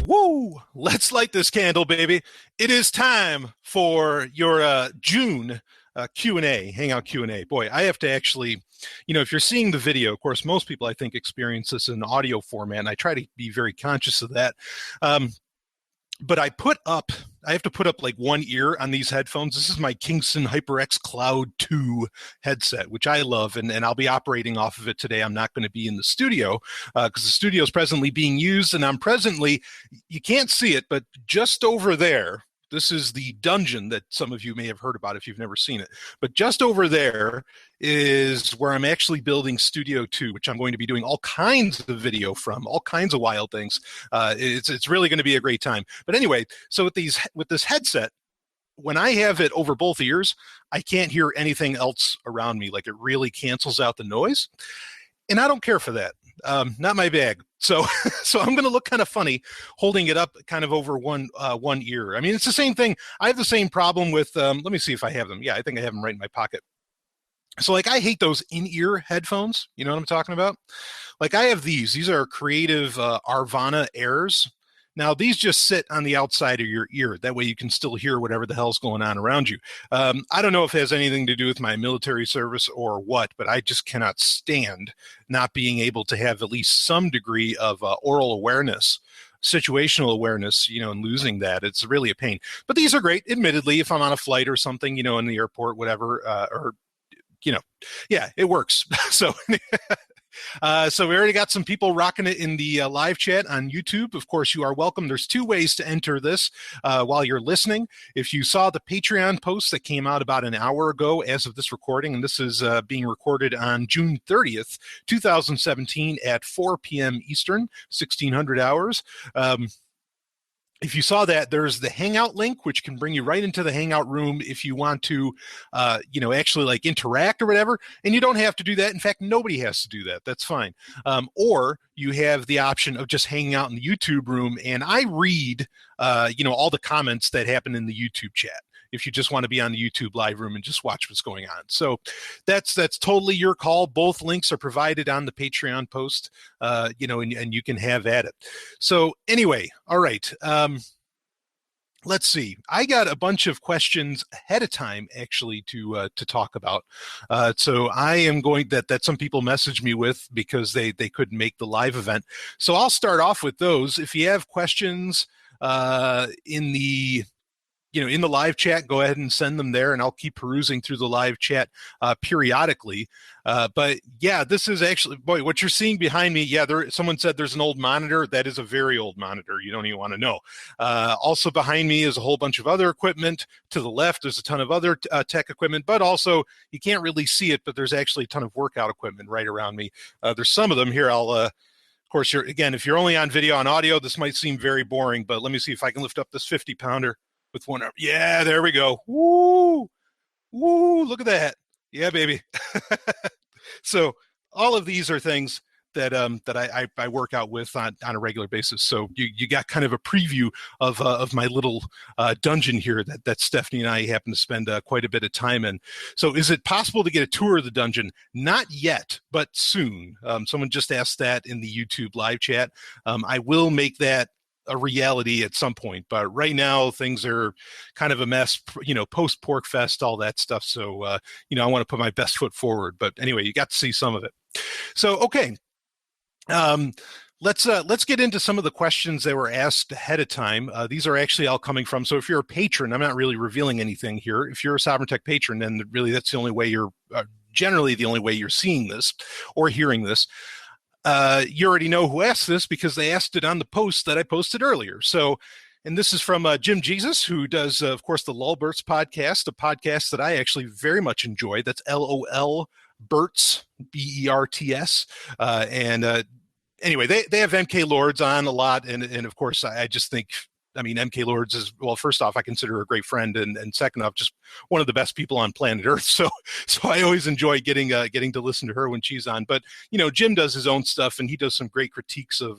Woo! Let's light this candle, baby. It is time for your June Q&A, Hangout Q&A. Boy, I have to actually, if you're seeing the video, of course, most people, I think, experience this in audio format, and I try to be very conscious of that. But I have to put up like one ear on these headphones. This is my Kingston HyperX Cloud 2 headset, which I love, and I'll be operating off of it today. I'm not going to be in the studio because the studio is presently being used, and I'm presently, you can't see it, but just over there, this is the dungeon that some of you may have heard about if you've never seen it. But just over there is where I'm actually building Studio 2, which I'm going to be doing all kinds of video from, all kinds of wild things. It's really going to be a great time. But anyway, so with this headset, when I have it over both ears, I can't hear anything else around me. Like, it really cancels out the noise. And I don't care for that. Not my bag. So I'm going to look kind of funny holding it up kind of over one ear. I mean, it's the same thing. I have the same problem with, let me see if I have them. Yeah, I think I have them right in my pocket. So like, I hate those in-ear headphones. You know what I'm talking about? Like, I have these. These are Creative Arvana Airs. Now, these just sit on the outside of your ear. That way you can still hear whatever the hell's going on around you. I don't know if it has anything to do with my military service or what, but I just cannot stand not being able to have at least some degree of oral awareness, situational awareness, and losing that. It's really a pain. But these are great, admittedly, if I'm on a flight or something, in the airport, whatever, yeah, it works. So so we already got some people rocking it in the live chat on YouTube. Of course, you are welcome. There's two ways to enter this while you're listening. If you saw the Patreon post that came out about an hour ago as of this recording, and this is being recorded on June 30th, 2017 at 4 p.m. Eastern, 1600 hours. If you saw that, there's the Hangout link, which can bring you right into the Hangout room if you want to, actually like interact or whatever. And you don't have to do that. In fact, nobody has to do that. That's fine. Or you have the option of just hanging out in the YouTube room. And I read, all the comments that happen in the YouTube chat, if you just want to be on the YouTube live room and just watch what's going on. So that's totally your call. Both links are provided on the Patreon post, and you can have at it. So anyway, all right. Let's see. I got a bunch of questions ahead of time, actually, to talk about. So I am going that some people messaged me with because they couldn't make the live event. So I'll start off with those. If you have questions in the live chat, go ahead and send them there, and I'll keep perusing through the live chat periodically. But yeah, this is actually, boy, what you're seeing behind me. Yeah, someone said there's an old monitor. That is a very old monitor. You don't even want to know. Also behind me is a whole bunch of other equipment. To the left, there's a ton of other tech equipment, but also you can't really see it, but there's actually a ton of workout equipment right around me. There's some of them here. Of course, if you're only on video and audio, this might seem very boring, but let me see if I can lift up this 50-pounder. With one arm. Yeah, there we go. Woo! Woo! Look at that. Yeah, baby. So all of these are things that I work out with on a regular basis. So you got kind of a preview of my little dungeon here that Stephanie and I happen to spend quite a bit of time in. So is it possible to get a tour of the dungeon? Not yet, but soon. Someone just asked that in the YouTube live chat. I will make that a reality at some point, but right now things are kind of a mess, post Pork Fest, all that stuff. So, I want to put my best foot forward, but anyway, you got to see some of it. So, okay. Let's get into some of the questions that were asked ahead of time. These are actually all coming from, so if you're a patron, I'm not really revealing anything here. If you're a Sovryn Tech patron, then really that's the only way generally the only way you're seeing this or hearing this. You already know who asked this because they asked it on the post that I posted earlier. So, and this is from Jim Jesus, who does, of course, the Lulberts podcast, a podcast that I actually very much enjoy. That's LOL Berts, BERTS. Anyway, they have MK Lords on a lot. And of course, I just think, MK Lords is, well, first off, I consider her a great friend, and second off, just one of the best people on planet Earth. So I always enjoy getting to listen to her when she's on. But Jim does his own stuff, and he does some great critiques of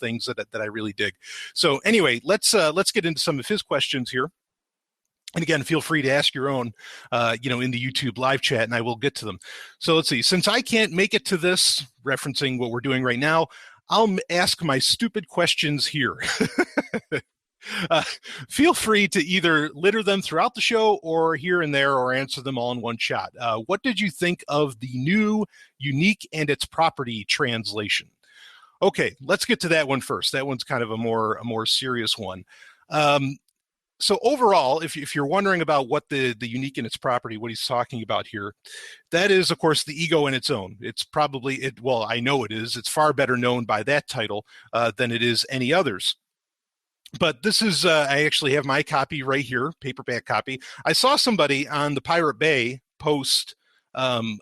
things that I really dig. So anyway, let's get into some of his questions here. And again, feel free to ask your own, in the YouTube live chat, and I will get to them. So let's see. Since I can't make it to this, referencing what we're doing right now, I'll ask my stupid questions here. Uh, Feel free to either litter them throughout the show or here and there or answer them all in one shot. What did you think of the new unique and its property translation? Okay, let's get to that one first. That one's kind of a more serious one. So overall, if you're wondering about what the unique and its property, what he's talking about here, that is, of course, the ego in its own. It's probably, well, I know it is. It's far better known by that title than it is any others. But this is, I actually have my copy right here, paperback copy. I saw somebody on the Pirate Bay post an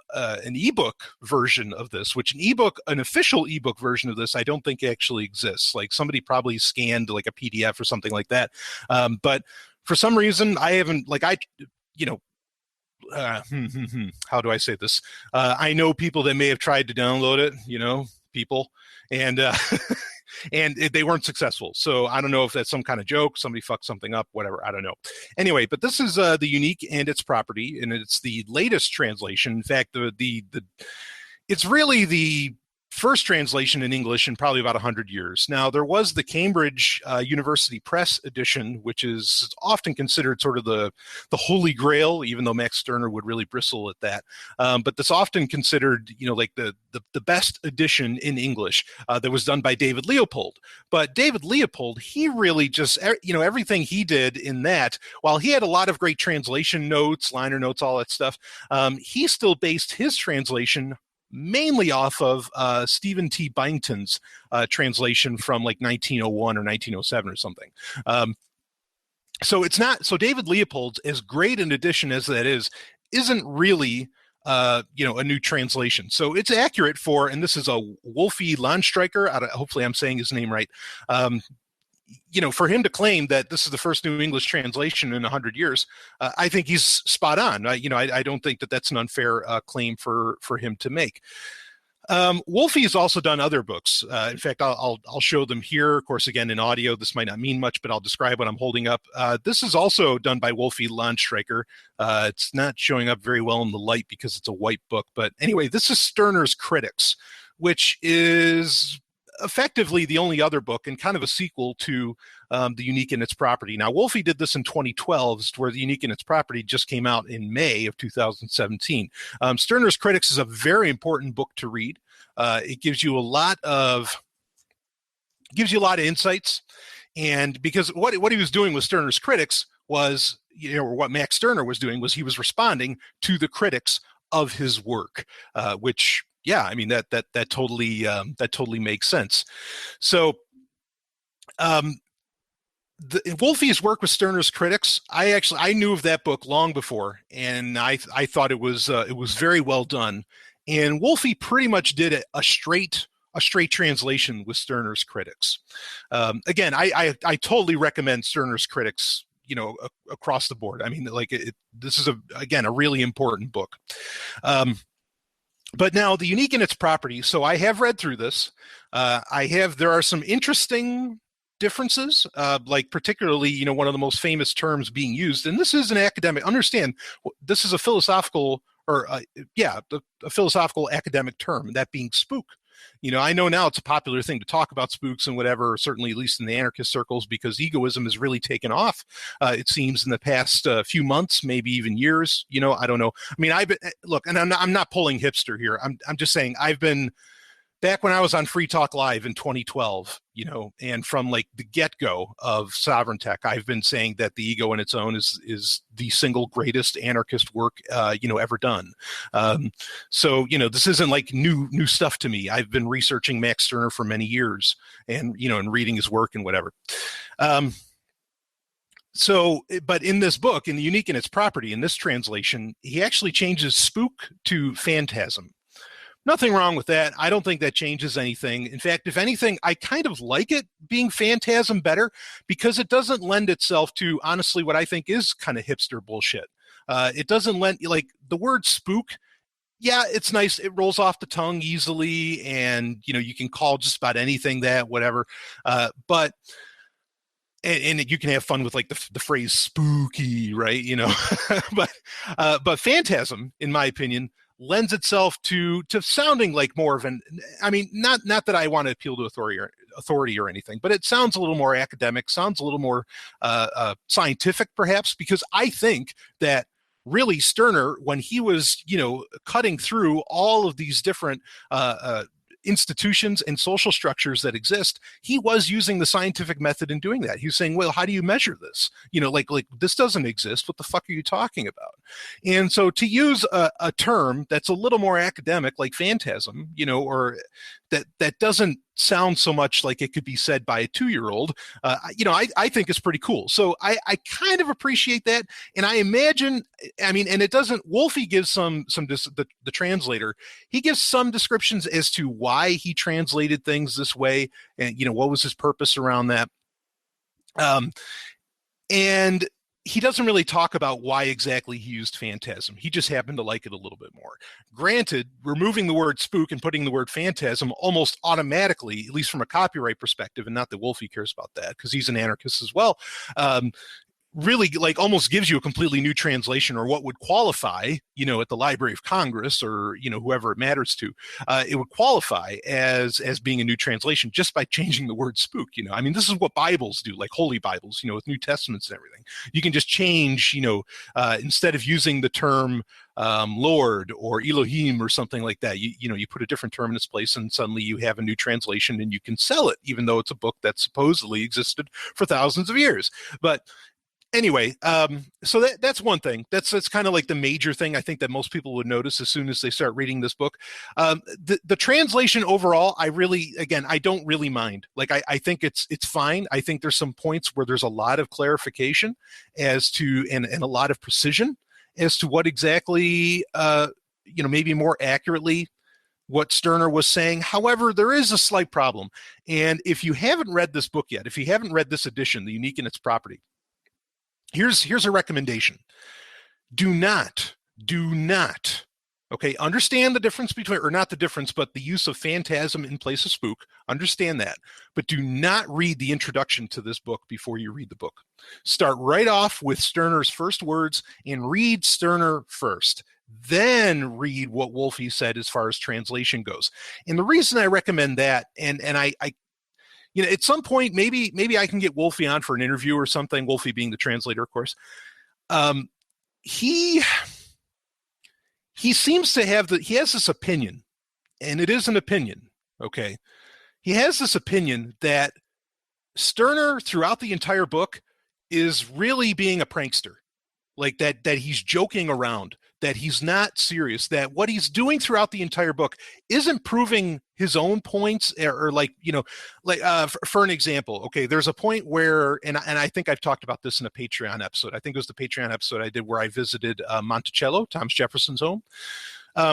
ebook version of this, which an official ebook version of this, I don't think actually exists. Like somebody probably scanned like a PDF or something like that. But for some reason, I haven't, how do I say this? I know people that may have tried to download it, people, and and they weren't successful. So I don't know if that's some kind of joke, somebody fucked something up, whatever, I don't know. Anyway, but this is the unique and its property, and it's the latest translation. In fact, it's really the first translation in English in probably about 100 years. Now, there was the Cambridge University Press edition, which is often considered sort of the holy grail, even though Max Stirner would really bristle at that. But this often considered, like the best edition in English that was done by David Leopold. But David Leopold, he really just, everything he did in that, while he had a lot of great translation notes, liner notes, all that stuff, he still based his translation mainly off of Stephen T. Byington's translation from like 1901 or 1907 or something. So David Leopold's, as great an edition as that isn't really a new translation. So it's accurate and this is a Wolfie Landstreicher. Hopefully I'm saying his name right. For him to claim that this is the first New English translation in 100 years, I think he's spot on. I don't think that that's an unfair claim for him to make. Wolfie has also done other books. In fact, I'll show them here. Of course, again, in audio, this might not mean much, but I'll describe what I'm holding up. This is also done by Wolfie Landstreicher. It's not showing up very well in the light because it's a white book. But anyway, this is Stirner's Critics, which is effectively the only other book and kind of a sequel to The Unique and Its Property. Now, Wolfie did this in 2012, where The Unique and Its Property just came out in May of 2017. Stirner's Critics is a very important book to read. It gives you a lot of insights, and because what he was doing with Stirner's Critics was, or what Max Stirner was doing was he was responding to the critics of his work, which, yeah, I mean that totally makes sense. So, Wolfie's work with Stirner's Critics, I knew of that book long before, and I thought it was very well done. And Wolfie pretty much did a straight translation with Stirner's Critics. Again, I totally recommend Stirner's Critics, across the board. I mean, this is a really important book. But now, The Unique and Its Property. So I have read through this. There are some interesting differences, like particularly, one of the most famous terms being used, and this is an academic. Understand, this is a philosophical, a philosophical academic term, that being spook. I know now it's a popular thing to talk about spooks and whatever, certainly at least in the anarchist circles, because egoism has really taken off, it seems, in the past few months, maybe even years. I don't know. I mean, I'm not pulling hipster here. I'm just saying I've been, back when I was on Free Talk Live in 2012, and from like the get-go of Sovryn Tech, I've been saying that the ego in its own is the single greatest anarchist work, ever done. So, this isn't like new stuff to me. I've been researching Max Stirner for many years and, and reading his work and whatever. But in this book, in The Unique and Its Property, in this translation, he actually changes spook to phantasm. Nothing wrong with that. I don't think that changes anything. In fact, if anything, I kind of like it being phantasm better, because it doesn't lend itself to, honestly, what I think is kind of hipster bullshit. It doesn't lend, like, the word spook, yeah, it's nice. It rolls off the tongue easily, and, you can call just about anything that, whatever. But you can have fun with like the phrase spooky, right? But phantasm, in my opinion, lends itself to sounding like more of an, I mean, not that I want to appeal to authority or anything, but it sounds a little more academic, sounds a little more scientific, perhaps, because I think that really Stirner, when he was, cutting through all of these different institutions and social structures that exist, he was using the scientific method in doing that. He was saying, well, how do you measure this? Like this doesn't exist. What the fuck are you talking about? And so to use a term that's a little more academic, like phantasm, or that doesn't sound so much like it could be said by a 2-year-old, I think is pretty cool. So I kind of appreciate that. And I imagine, and it doesn't, Wolfe gives the translator, he gives some descriptions as to why he translated things this way and, what was his purpose around that. And he doesn't really talk about why exactly he used phantasm. He just happened to like it a little bit more. Granted, removing the word spook and putting the word phantasm almost automatically, at least from a copyright perspective, and not that Wolfe cares about that because he's an anarchist as well, really like almost gives you a completely new translation, or what would qualify, at the Library of Congress or, whoever it matters to, it would qualify as being a new translation just by changing the word spook. This is what Bibles do, like Holy Bibles, with New Testaments and everything. You can just change, instead of using the term Lord or Elohim or something like that, you put a different term in its place and suddenly you have a new translation and you can sell it, even though it's a book that supposedly existed for thousands of years. But anyway, so that's one thing. That's kind of like the major thing I think that most people would notice as soon as they start reading this book. The translation overall, I don't really mind. Like I think it's fine. I think there's some points where there's a lot of clarification as to and a lot of precision as to what exactly maybe more accurately what Stirner was saying. However, there is a slight problem. And if you haven't read this book yet, if you haven't read this edition, The Unique in Its Property, here's a recommendation. Do not, understand the difference between, or not the difference, but the use of phantasm in place of spook. Understand that. But do not read the introduction to this book before you read the book. Start right off with Stirner's first words and read Stirner first. Then read what Wolfe said as far as translation goes. And the reason I recommend that, and I at some point, maybe I can get Wolfe on for an interview or something, Wolfe being the translator, of course. He seems to have he has this opinion, and it is an opinion, okay? He has this opinion that Stirner, throughout the entire book, is really being a prankster. Like that he's joking around, that he's not serious, that what he's doing throughout the entire book isn't proving his own points, or for an example, okay, there's a point where, and I think I've talked about this in a Patreon episode. I think it was the Patreon episode I did where I visited Monticello, Thomas Jefferson's home,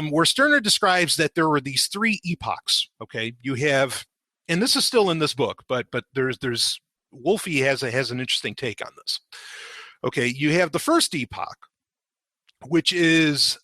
where Stirner describes that there were these 3 epochs. Okay, you have, and this is still in this book, but there's Wolfe has an interesting take on this. Okay, you have the first epoch, which is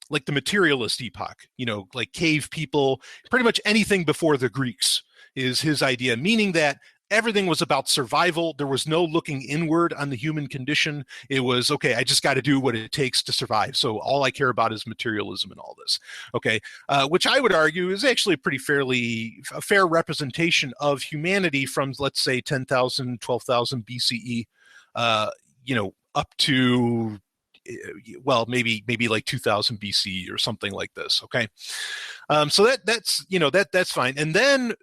like the materialist epoch, like cave people, pretty much anything before the Greeks is his idea, meaning that everything was about survival. There was no looking inward on the human condition. It was, okay, I just got to do what it takes to survive. So all I care about is materialism and all this. Okay, which I would argue is actually a fair representation of humanity from, let's say, 10,000, 12,000 BCE, up to, well, maybe like 2000 BC or something like this. Okay. So that's fine. And then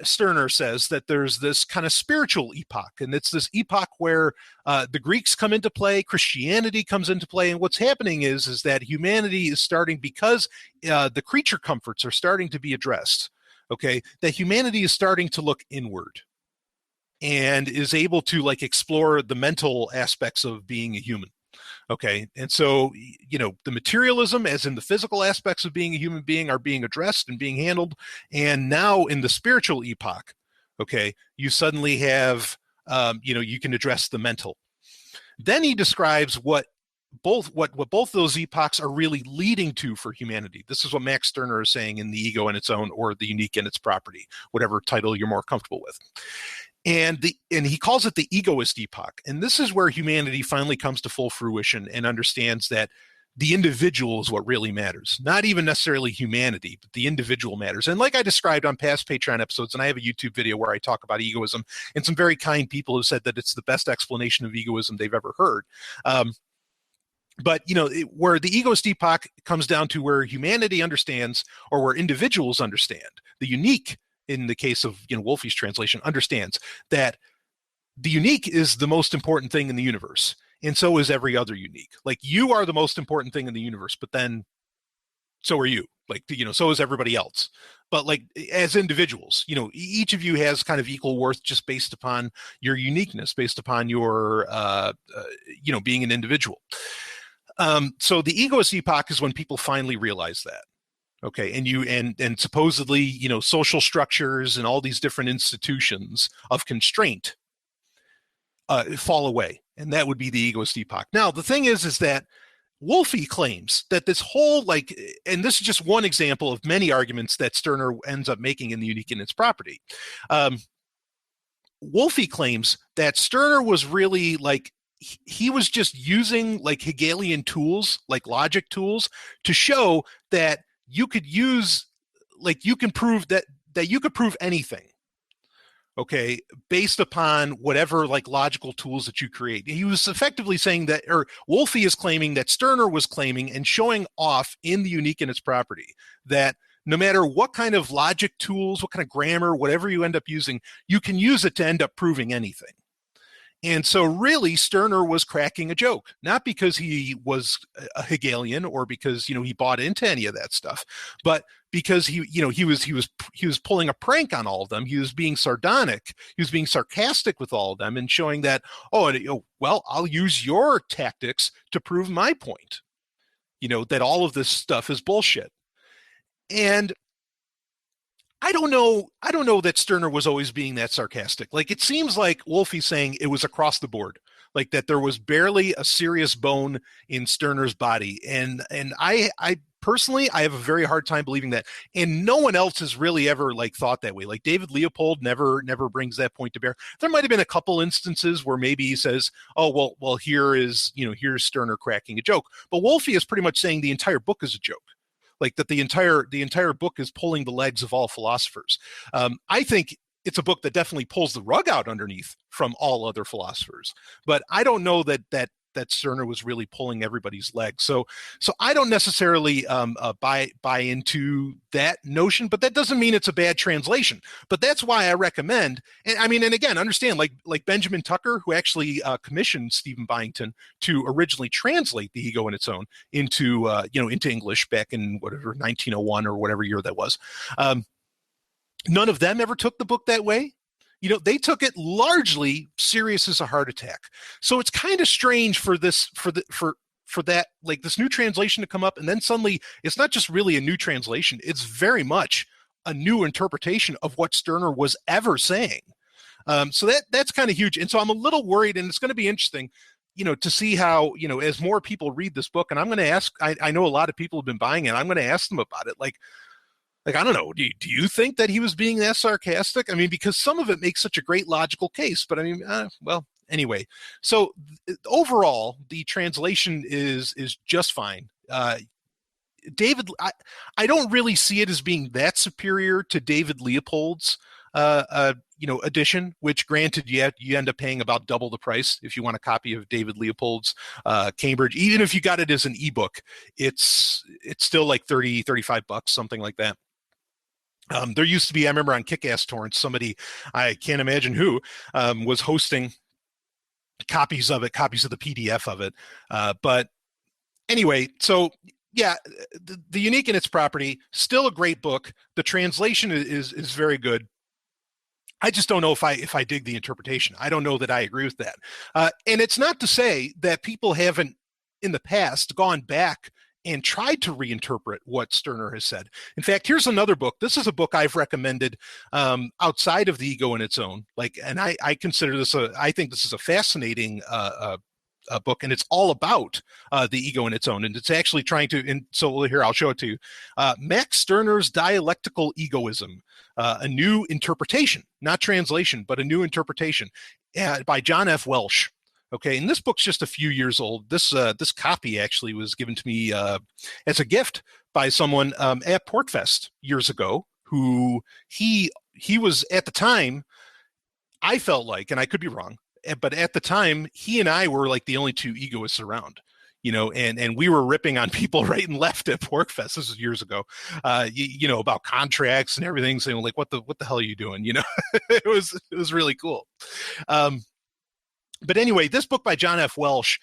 Stirner says that there's this kind of spiritual epoch, and it's this epoch where the Greeks come into play, Christianity comes into play. And what's happening is that humanity is starting, because the creature comforts are starting to be addressed. Okay. That humanity is starting to look inward and is able to explore the mental aspects of being a human. Okay. And so, the materialism, as in the physical aspects of being a human being, are being addressed and being handled. And now in the spiritual epoch, okay, you suddenly have, you can address the mental. Then he describes what both those epochs are really leading to for humanity. This is what Max Stirner is saying in The Ego in Its Own, or The Unique in Its Property, whatever title you're more comfortable with. And he calls it the egoist epoch. And this is where humanity finally comes to full fruition and understands that the individual is what really matters. Not even necessarily humanity, but the individual matters. And like I described on past Patreon episodes, and I have a YouTube video where I talk about egoism, and some very kind people have said that it's the best explanation of egoism they've ever heard. But, where the egoist epoch comes down to where humanity understands, or where individuals understand, the unique, in the case of Wolfie's translation, understands that the unique is the most important thing in the universe. And so is every other unique. Like, you are the most important thing in the universe, but then so are you. Like, so is everybody else. But like, as individuals, each of you has kind of equal worth just based upon your uniqueness, based upon your, being an individual. So the egoist epoch is when people finally realize that. Okay, and supposedly, social structures and all these different institutions of constraint fall away, and that would be the egoist epoch. Now, the thing is that Wolfie claims that this whole, and this is just one example of many arguments that Stirner ends up making in The Unique in Its Property. Wolfie claims that Stirner was really he was just using Hegelian tools, like logic tools, to show that you could use, you can prove that you could prove anything, okay, based upon whatever logical tools that you create. He was effectively saying that, or Wolfie is claiming that Stirner was claiming and showing off in The Unique in Its Property that no matter what kind of logic tools, what kind of grammar, whatever you end up using, you can use it to end up proving anything. And so really Stirner was cracking a joke, not because he was a Hegelian or because, he bought into any of that stuff, but because he was pulling a prank on all of them. He was being sardonic. He was being sarcastic with all of them and showing that, well, I'll use your tactics to prove my point, that all of this stuff is bullshit. And I don't know that Stirner was always being that sarcastic. It seems like Wolfie's saying it was across the board, that there was barely a serious bone in Stirner's body. And I personally, I have a very hard time believing that. And no one else has really ever thought that way. David Leopold never brings that point to bear. There might have been a couple instances where maybe he says, oh, well, here's Stirner cracking a joke. But Wolfie is pretty much saying the entire book is a joke. That the entire book is pulling the legs of all philosophers. I think it's a book that definitely pulls the rug out underneath from all other philosophers. But I don't know that Stirner was really pulling everybody's legs. So I don't necessarily buy into that notion, but that doesn't mean it's a bad translation. But that's why I recommend, and again, understand, like Benjamin Tucker, who actually commissioned Stephen Byington to originally translate The Ego in Its Own into English back in whatever 1901 or whatever year that was. None of them ever took the book that way. They took it largely serious as a heart attack. So it's kind of strange for this new translation to come up, and then suddenly it's not just really a new translation, it's very much a new interpretation of what Stirner was ever saying. So that's kind of huge. And so I'm a little worried, and it's going to be interesting, to see how, as more people read this book, and I'm going to ask, I know a lot of people have been buying it, I'm going to ask them about it. I don't know, do you think that he was being that sarcastic? Because some of it makes such a great logical case, but well, anyway. So overall, the translation is just fine. David, I don't really see it as being that superior to David Leopold's edition, which granted you end up paying about double the price if you want a copy of David Leopold's Cambridge. Even if you got it as an ebook, it's still like $35, something like that. There used to be, I remember on Kick-Ass Torrents, somebody, I can't imagine who, was hosting copies of the PDF of it. But anyway, so yeah, the Unique in Its Property, still a great book. The translation is very good. I just don't know if I dig the interpretation. I don't know that I agree with that. And it's not to say that people haven't in the past gone back and tried to reinterpret what Stirner has said. In fact, here's another book. This is a book I've recommended outside of The Ego in Its Own. And I consider this I think this is a fascinating book, and it's all about the ego in its own. And it's actually trying to, and so here, I'll show it to you. Max Stirner's Dialectical Egoism, a new interpretation, not translation, but a new interpretation by John F. Welsh. Okay, and this book's just a few years old. This copy actually was given to me as a gift by someone at Porkfest years ago. Who he was at the time. I felt like, and I could be wrong, but at the time, he and I were like the only two egoists around. And we were ripping on people right and left at Porkfest. This was years ago, about contracts and everything, saying like, what the hell are you doing? It was really cool. But anyway, this book by John F. Welsh,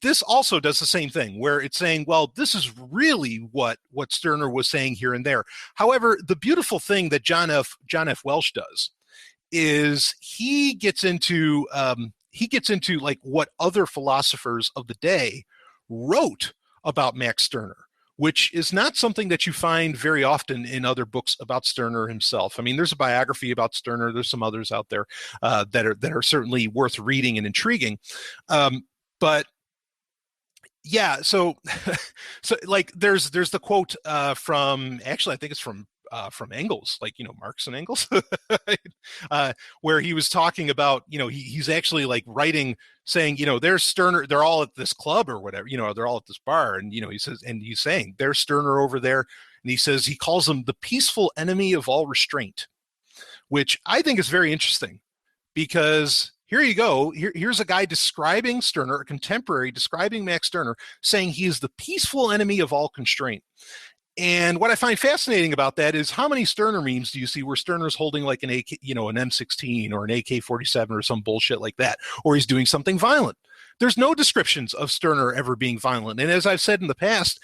this also does the same thing, where it's saying, well, this is really what Stirner was saying here and there. However, the beautiful thing that John F. Welsh does is he gets into like what other philosophers of the day wrote about Max Stirner, which is not something that you find very often in other books about Stirner himself. I mean, there's a biography about Stirner. There's some others out there that are certainly worth reading and intriguing. But yeah, so like there's the quote from, actually I think it's from Engels, like, Marx and Engels, where he was talking about, he's actually like writing, saying, there's Stirner, they're all at this club or whatever, they're all at this bar. And, he says, and he's saying, there's Stirner over there. And he says, he calls him the peaceful enemy of all restraint, which I think is very interesting, because here you go. Here's a guy describing Stirner, a contemporary describing Max Stirner, saying he is the peaceful enemy of all constraint. And what I find fascinating about that is how many Stirner memes do you see where Stirner's holding like an AK, an M16 or an AK-47 or some bullshit like that, or he's doing something violent. There's no descriptions of Stirner ever being violent. And as I've said in the past,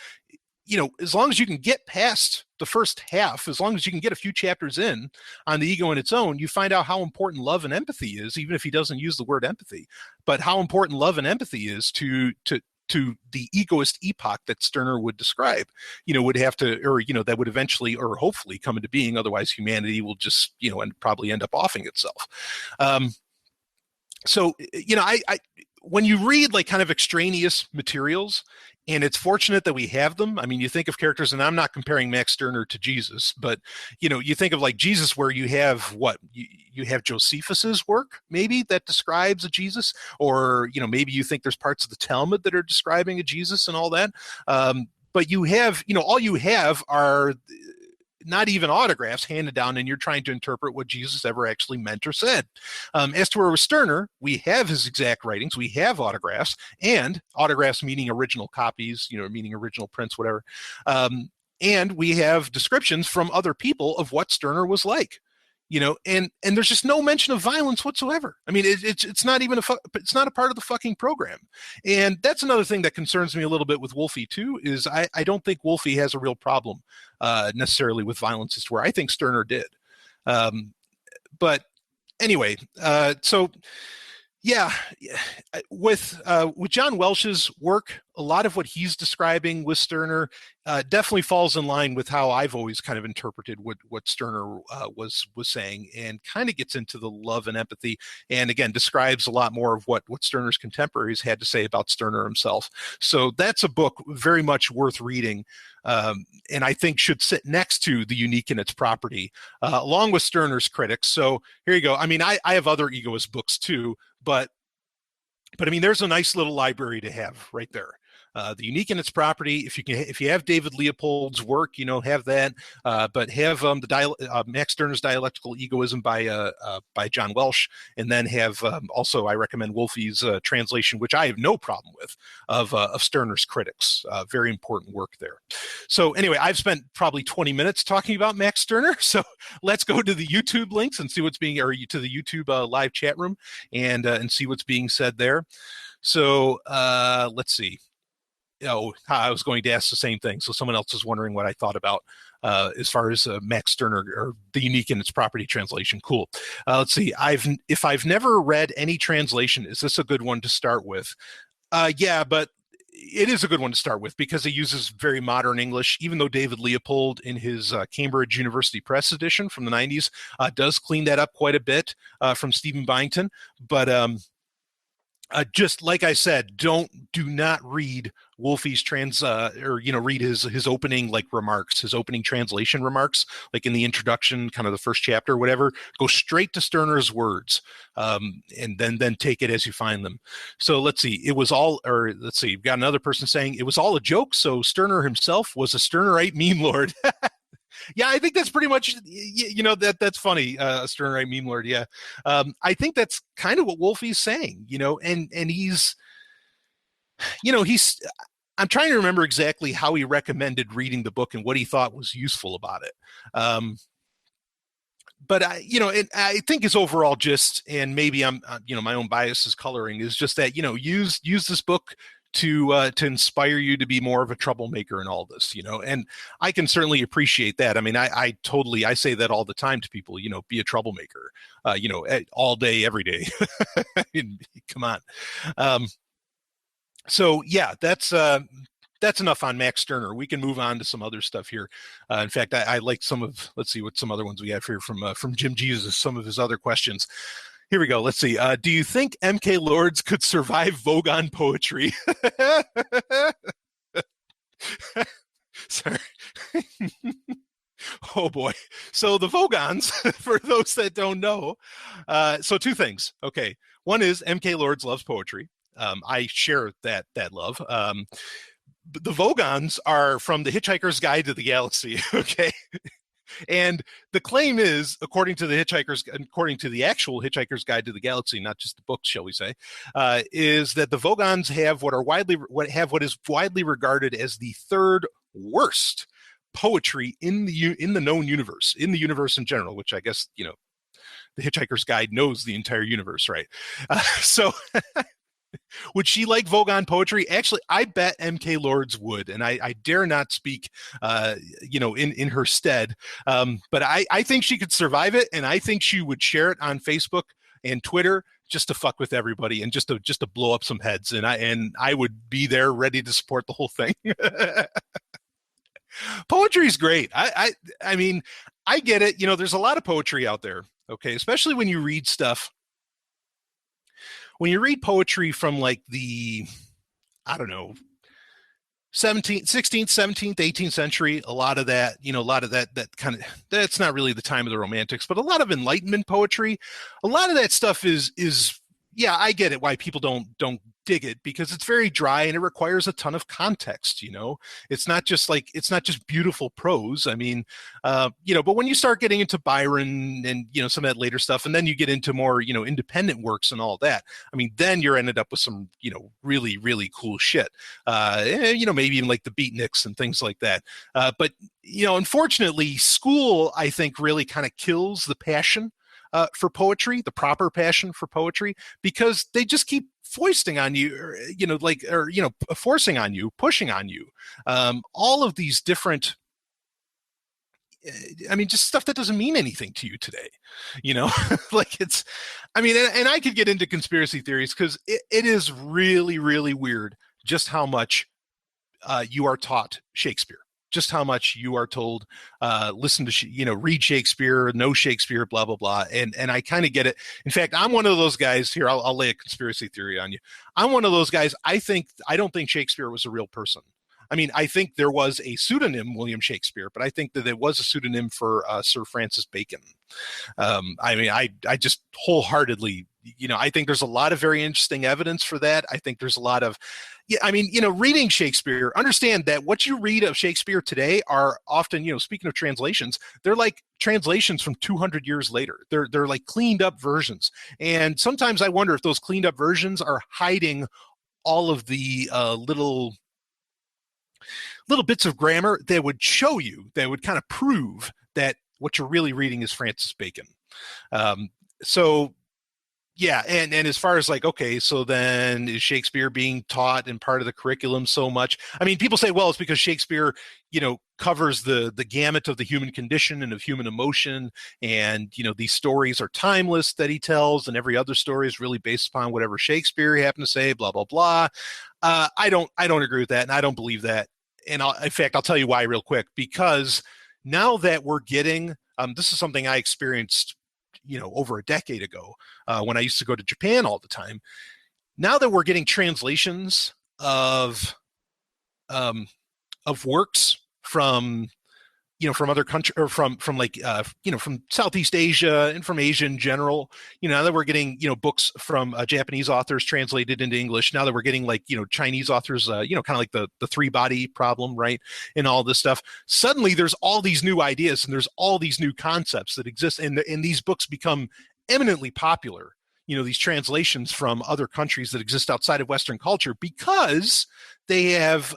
as long as you can get past the first half, as long as you can get a few chapters in on the ego in its own, you find out how important love and empathy is, even if he doesn't use the word empathy, but how important love and empathy is to the egoist epoch that Stirner would describe, would have to, or, that would eventually or hopefully come into being. Otherwise, humanity will just, and probably end up offing itself. So, I when you read like kind of extraneous materials, and it's fortunate that we have them. I mean, you think of characters, and I'm not comparing Max Stirner to Jesus, but, you think of like Jesus, where you have you have Josephus's work, maybe, that describes a Jesus, or, maybe you think there's parts of the Talmud that are describing a Jesus and all that. But you have, all you have are not even autographs handed down, and you're trying to interpret what Jesus ever actually meant or said. As to where with Stirner, we have his exact writings, we have autographs, and autographs meaning original copies, meaning original prints, whatever. And we have descriptions from other people of what Stirner was like. And there's just no mention of violence whatsoever. I mean, it's not even it's not a part of the fucking program. And that's another thing that concerns me a little bit with Wolfe too, is I don't think Wolfe has a real problem necessarily with violence, as to where I think Stirner did. But anyway, so yeah, with John Welsh's work, a lot of what he's describing with Stirner definitely falls in line with how I've always kind of interpreted what Stirner was saying, and kind of gets into the love and empathy, and again describes a lot more of what Stirner's contemporaries had to say about Stirner himself. So that's a book very much worth reading, and I think should sit next to The Unique in Its Property, along with Stirner's Critics. So here you go. I mean, I have other egoist books too, but I mean, there's a nice little library to have right there. The Unique in Its Property. If you have David Leopold's work, have that. But have Max Stirner's Dialectical Egoism by John Welsh, and then have also, I recommend Wolfe's translation, which I have no problem with, of Stirner's Critics. Very important work there. So anyway, I've spent probably 20 minutes talking about Max Stirner. So let's go to the YouTube links and see what's being, or to the YouTube live chat room, and see what's being said there. So let's see. I was going to ask the same thing. So someone else is wondering what I thought about as far as Max Stirner or The Unique in Its Property translation. Cool. Let's see. If I've never read any translation, is this a good one to start with? Yeah, but it is a good one to start with, because it uses very modern English, even though David Leopold in his Cambridge University Press edition from the 90s does clean that up quite a bit from Stephen Byington. But just like I said, do not read Wolfie's read his opening like remarks, his opening translation remarks, like in the introduction, kind of the first chapter, whatever. Go straight to Stirner's words, and then take it as you find them. So let's see. You've got another person saying it was all a joke. So Stirner himself was a Stirnerite meme lord. Yeah, I think that's pretty much, that's funny. Stirnerite meme lord. Yeah. I think that's kind of what Wolfie's saying, and he's, I'm trying to remember exactly how he recommended reading the book and what he thought was useful about it. But I think his overall gist, and maybe I'm, my own bias is coloring, is just that, use this book to inspire you to be more of a troublemaker in all this, and I can certainly appreciate that. I mean, I say that all the time to people, be a troublemaker, all day, every day. I mean, come on. So yeah, that's enough on Max Stirner. We can move on to some other stuff here. In fact, I like let's see what some other ones we have here from Jim Jesus, some of his other questions. Here we go. Let's see. Do you think MK Lords could survive Vogon poetry? Sorry. Oh boy. So the Vogons, for those that don't know, so two things. Okay. One is MK Lords loves poetry. I share that love. The Vogons are from the Hitchhiker's Guide to the Galaxy. Okay. And the claim is, according to the actual Hitchhiker's Guide to the Galaxy, not just the books, shall we say, is that the Vogons have what is widely regarded as the third worst poetry in the known universe, in the universe in general, which I guess, the Hitchhiker's Guide knows the entire universe, right? So would she like Vogon poetry? Actually, I bet MK Lords would, and I dare not speak, in her stead. But I think she could survive it, and I think she would share it on Facebook and Twitter just to fuck with everybody and just to blow up some heads. And I would be there ready to support the whole thing. Poetry is great. I mean, I get it. There's a lot of poetry out there. Okay, especially when you read stuff. When you read poetry from like the, I don't know, 16th, 17th, 18th century, a lot of that that's not really the time of the Romantics, but a lot of Enlightenment poetry, a lot of that stuff is yeah, I get it why people don't dig it, because it's very dry and it requires a ton of context. It's not just beautiful prose. I mean, but when you start getting into Byron and some of that later stuff, and then you get into more independent works and all that, I mean, then you're ended up with some really, really cool shit. Maybe even like the beatniks and things like that. But unfortunately, school, I think, really kind of kills the passion for poetry, the proper passion for poetry, because they just keep foisting on you, forcing on you, pushing on you, all of these different, just stuff that doesn't mean anything to you today, like it's, and I could get into conspiracy theories because it is really, really weird just how much you are taught Shakespeare. Just how much you are told, listen to, read Shakespeare, know Shakespeare, blah, blah, blah. And I kind of get it. In fact, I'm one of those guys here. I'll lay a conspiracy theory on you. I'm one of those guys. I don't think Shakespeare was a real person. I mean, I think there was a pseudonym, William Shakespeare, but I think that there was a pseudonym for Sir Francis Bacon. I just wholeheartedly, I think there's a lot of very interesting evidence for that. I think there's a lot of, reading Shakespeare, understand that what you read of Shakespeare today are often, speaking of translations, they're like translations from 200 years later. They're like cleaned up versions. And sometimes I wonder if those cleaned up versions are hiding all of the little bits of grammar that would show you, that would kind of prove that what you're really reading is Francis Bacon. So yeah, and as far as like, okay, so then is Shakespeare being taught in part of the curriculum so much? I mean, people say, well, it's because Shakespeare, covers the gamut of the human condition and of human emotion, and these stories are timeless that he tells, and every other story is really based upon whatever Shakespeare happened to say, blah blah blah. I don't agree with that, and I don't believe that. And in fact, I'll tell you why real quick. Because now that we're getting, this is something I experienced, over a decade ago when I used to go to Japan all the time. Now that we're getting translations of of works from from other countries, or from like from Southeast Asia and from Asia in general. Now that we're getting books from Japanese authors translated into English, now that we're getting like Chinese authors, kind of like the three body problem, right, and all this stuff. Suddenly, there's all these new ideas and there's all these new concepts that exist, and these books become eminently popular. These translations from other countries that exist outside of Western culture, because they have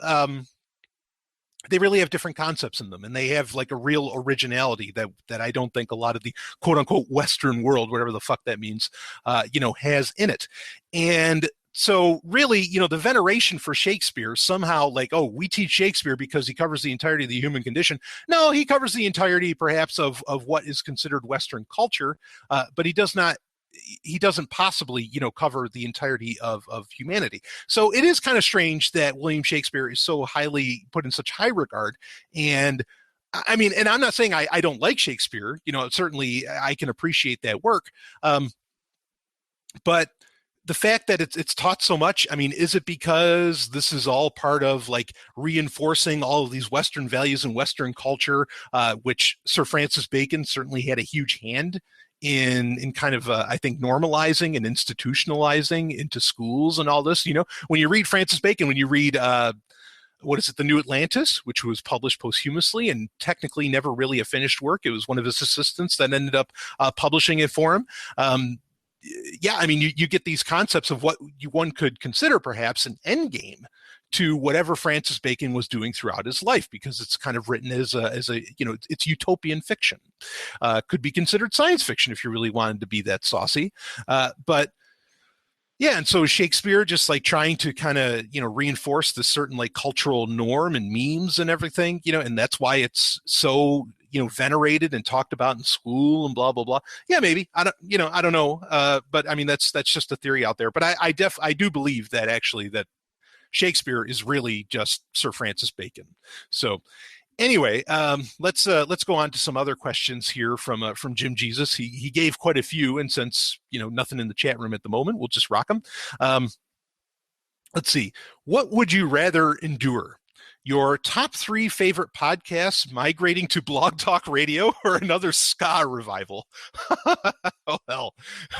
they really have different concepts in them, and they have like a real originality that I don't think a lot of the quote unquote Western world, whatever the fuck that means, has in it. And so really, the veneration for Shakespeare somehow, like, oh, we teach Shakespeare because he covers the entirety of the human condition. No, he covers the entirety perhaps of what is considered Western culture, but he doesn't possibly, cover the entirety of humanity. So it is kind of strange that William Shakespeare is so highly put in such high regard. And I mean, and I'm not saying I don't like Shakespeare, certainly I can appreciate that work. But the fact that it's taught so much, I mean, is it because this is all part of like reinforcing all of these Western values and Western culture, which Sir Francis Bacon certainly had a huge hand in kind of, I think, normalizing and institutionalizing into schools and all this. When you read Francis Bacon, when you read, what is it, The New Atlantis, which was published posthumously and technically never really a finished work. It was one of his assistants that ended up publishing it for him. Yeah, I mean, you get these concepts of what one could consider perhaps an end game to whatever Francis Bacon was doing throughout his life, because it's kind of written as a it's utopian fiction. Could be considered science fiction if you really wanted to be that saucy. But yeah, and so Shakespeare just like trying to kind of, reinforce this certain like cultural norm and memes and everything, and that's why it's so, venerated and talked about in school and blah, blah, blah. Yeah, maybe. I don't know. But I mean, that's just a theory out there. But I do believe that actually that Shakespeare is really just Sir Francis Bacon. So anyway, let's go on to some other questions here from Jim Jesus. He gave quite a few, and since nothing in the chat room at the moment, we'll just rock them. Let's see. What would you rather endure? Your top 3 favorite podcasts migrating to Blog Talk Radio, or another ska revival? Oh, hell.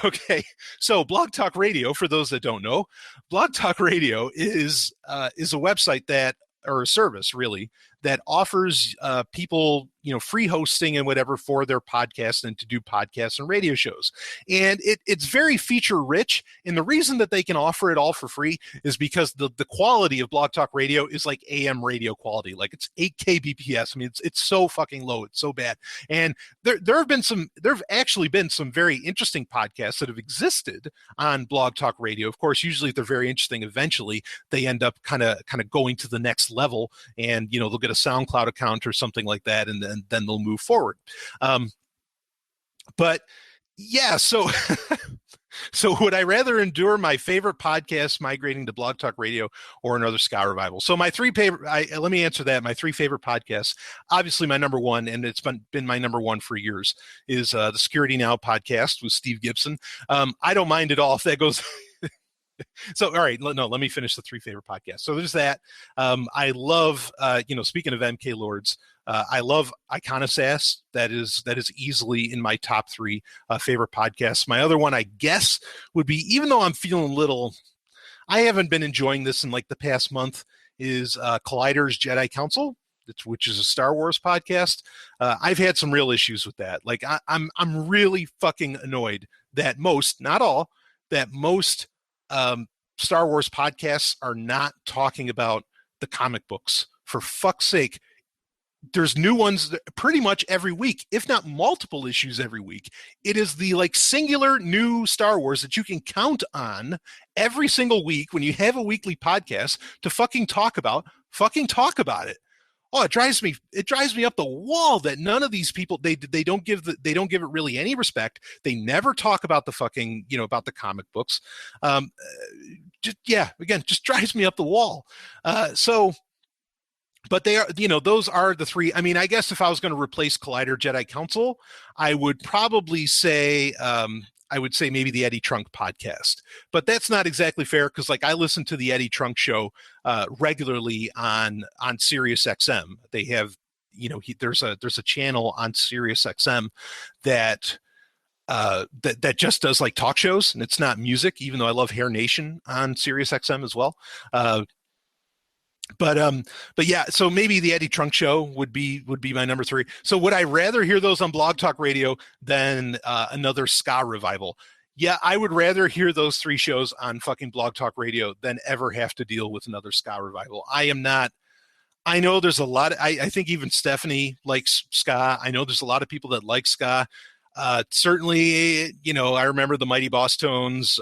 Okay. So Blog Talk Radio, for those that don't know, Blog Talk Radio is a website or a service really, that offers people, free hosting and whatever for their podcast and to do podcasts and radio shows. And it's very feature rich. And the reason that they can offer it all for free is because the quality of Blog Talk Radio is like AM radio quality. Like it's 8 kbps. I mean, it's so fucking low. It's so bad. And there have actually been some very interesting podcasts that have existed on Blog Talk Radio. Of course, usually if they're very interesting, eventually they end up kind of going to the next level, and they'll get a SoundCloud account or something like that, and then they'll move forward. But yeah, so so would I rather endure my favorite podcast migrating to Blog Talk Radio or another ska revival? So my 3 favorite, let me answer that. My 3 favorite podcasts, obviously my number one, and it's been my number one for years, is the Security Now podcast with Steve Gibson. I don't mind at all if that goes. So, all right, no, let me finish the 3 favorite podcasts. So there's that. I love, speaking of MK Lords, I love Iconosass. That is easily in my top 3 favorite podcasts. My other one, I guess, would be, even though I'm feeling I haven't been enjoying this in like the past month, is Collider's Jedi Council, which is a Star Wars podcast. I've had some real issues with that. Like I'm really fucking annoyed that most, not all, that most Star Wars podcasts are not talking about the comic books. For fuck's sake, there's new ones pretty much every week, if not multiple issues every week. It is the like singular new Star Wars that you can count on every single week when you have a weekly podcast to fucking talk about it. Oh, it drives me up the wall that none of these people, they don't give it really any respect. They never talk about the fucking, about the comic books. Just drives me up the wall. But they are, those are the 3. I mean, I guess if I was going to replace Collider Jedi Council, I would probably say, I would say maybe the Eddie Trunk podcast, but that's not exactly fair because like I listen to the Eddie Trunk show regularly on Sirius XM. They have, there's a channel on Sirius XM that that just does like talk shows, and it's not music, even though I love Hair Nation on Sirius XM as well. But yeah, so maybe the Eddie Trunk show would be my number 3. So would I rather hear those on Blog Talk Radio than another ska revival? Yeah, I would rather hear those 3 shows on fucking Blog Talk Radio than ever have to deal with another ska revival. I know there's a lot. I think even Stephanie likes ska. I know there's a lot of people that like ska. Certainly, I remember the Mighty Boss Tones.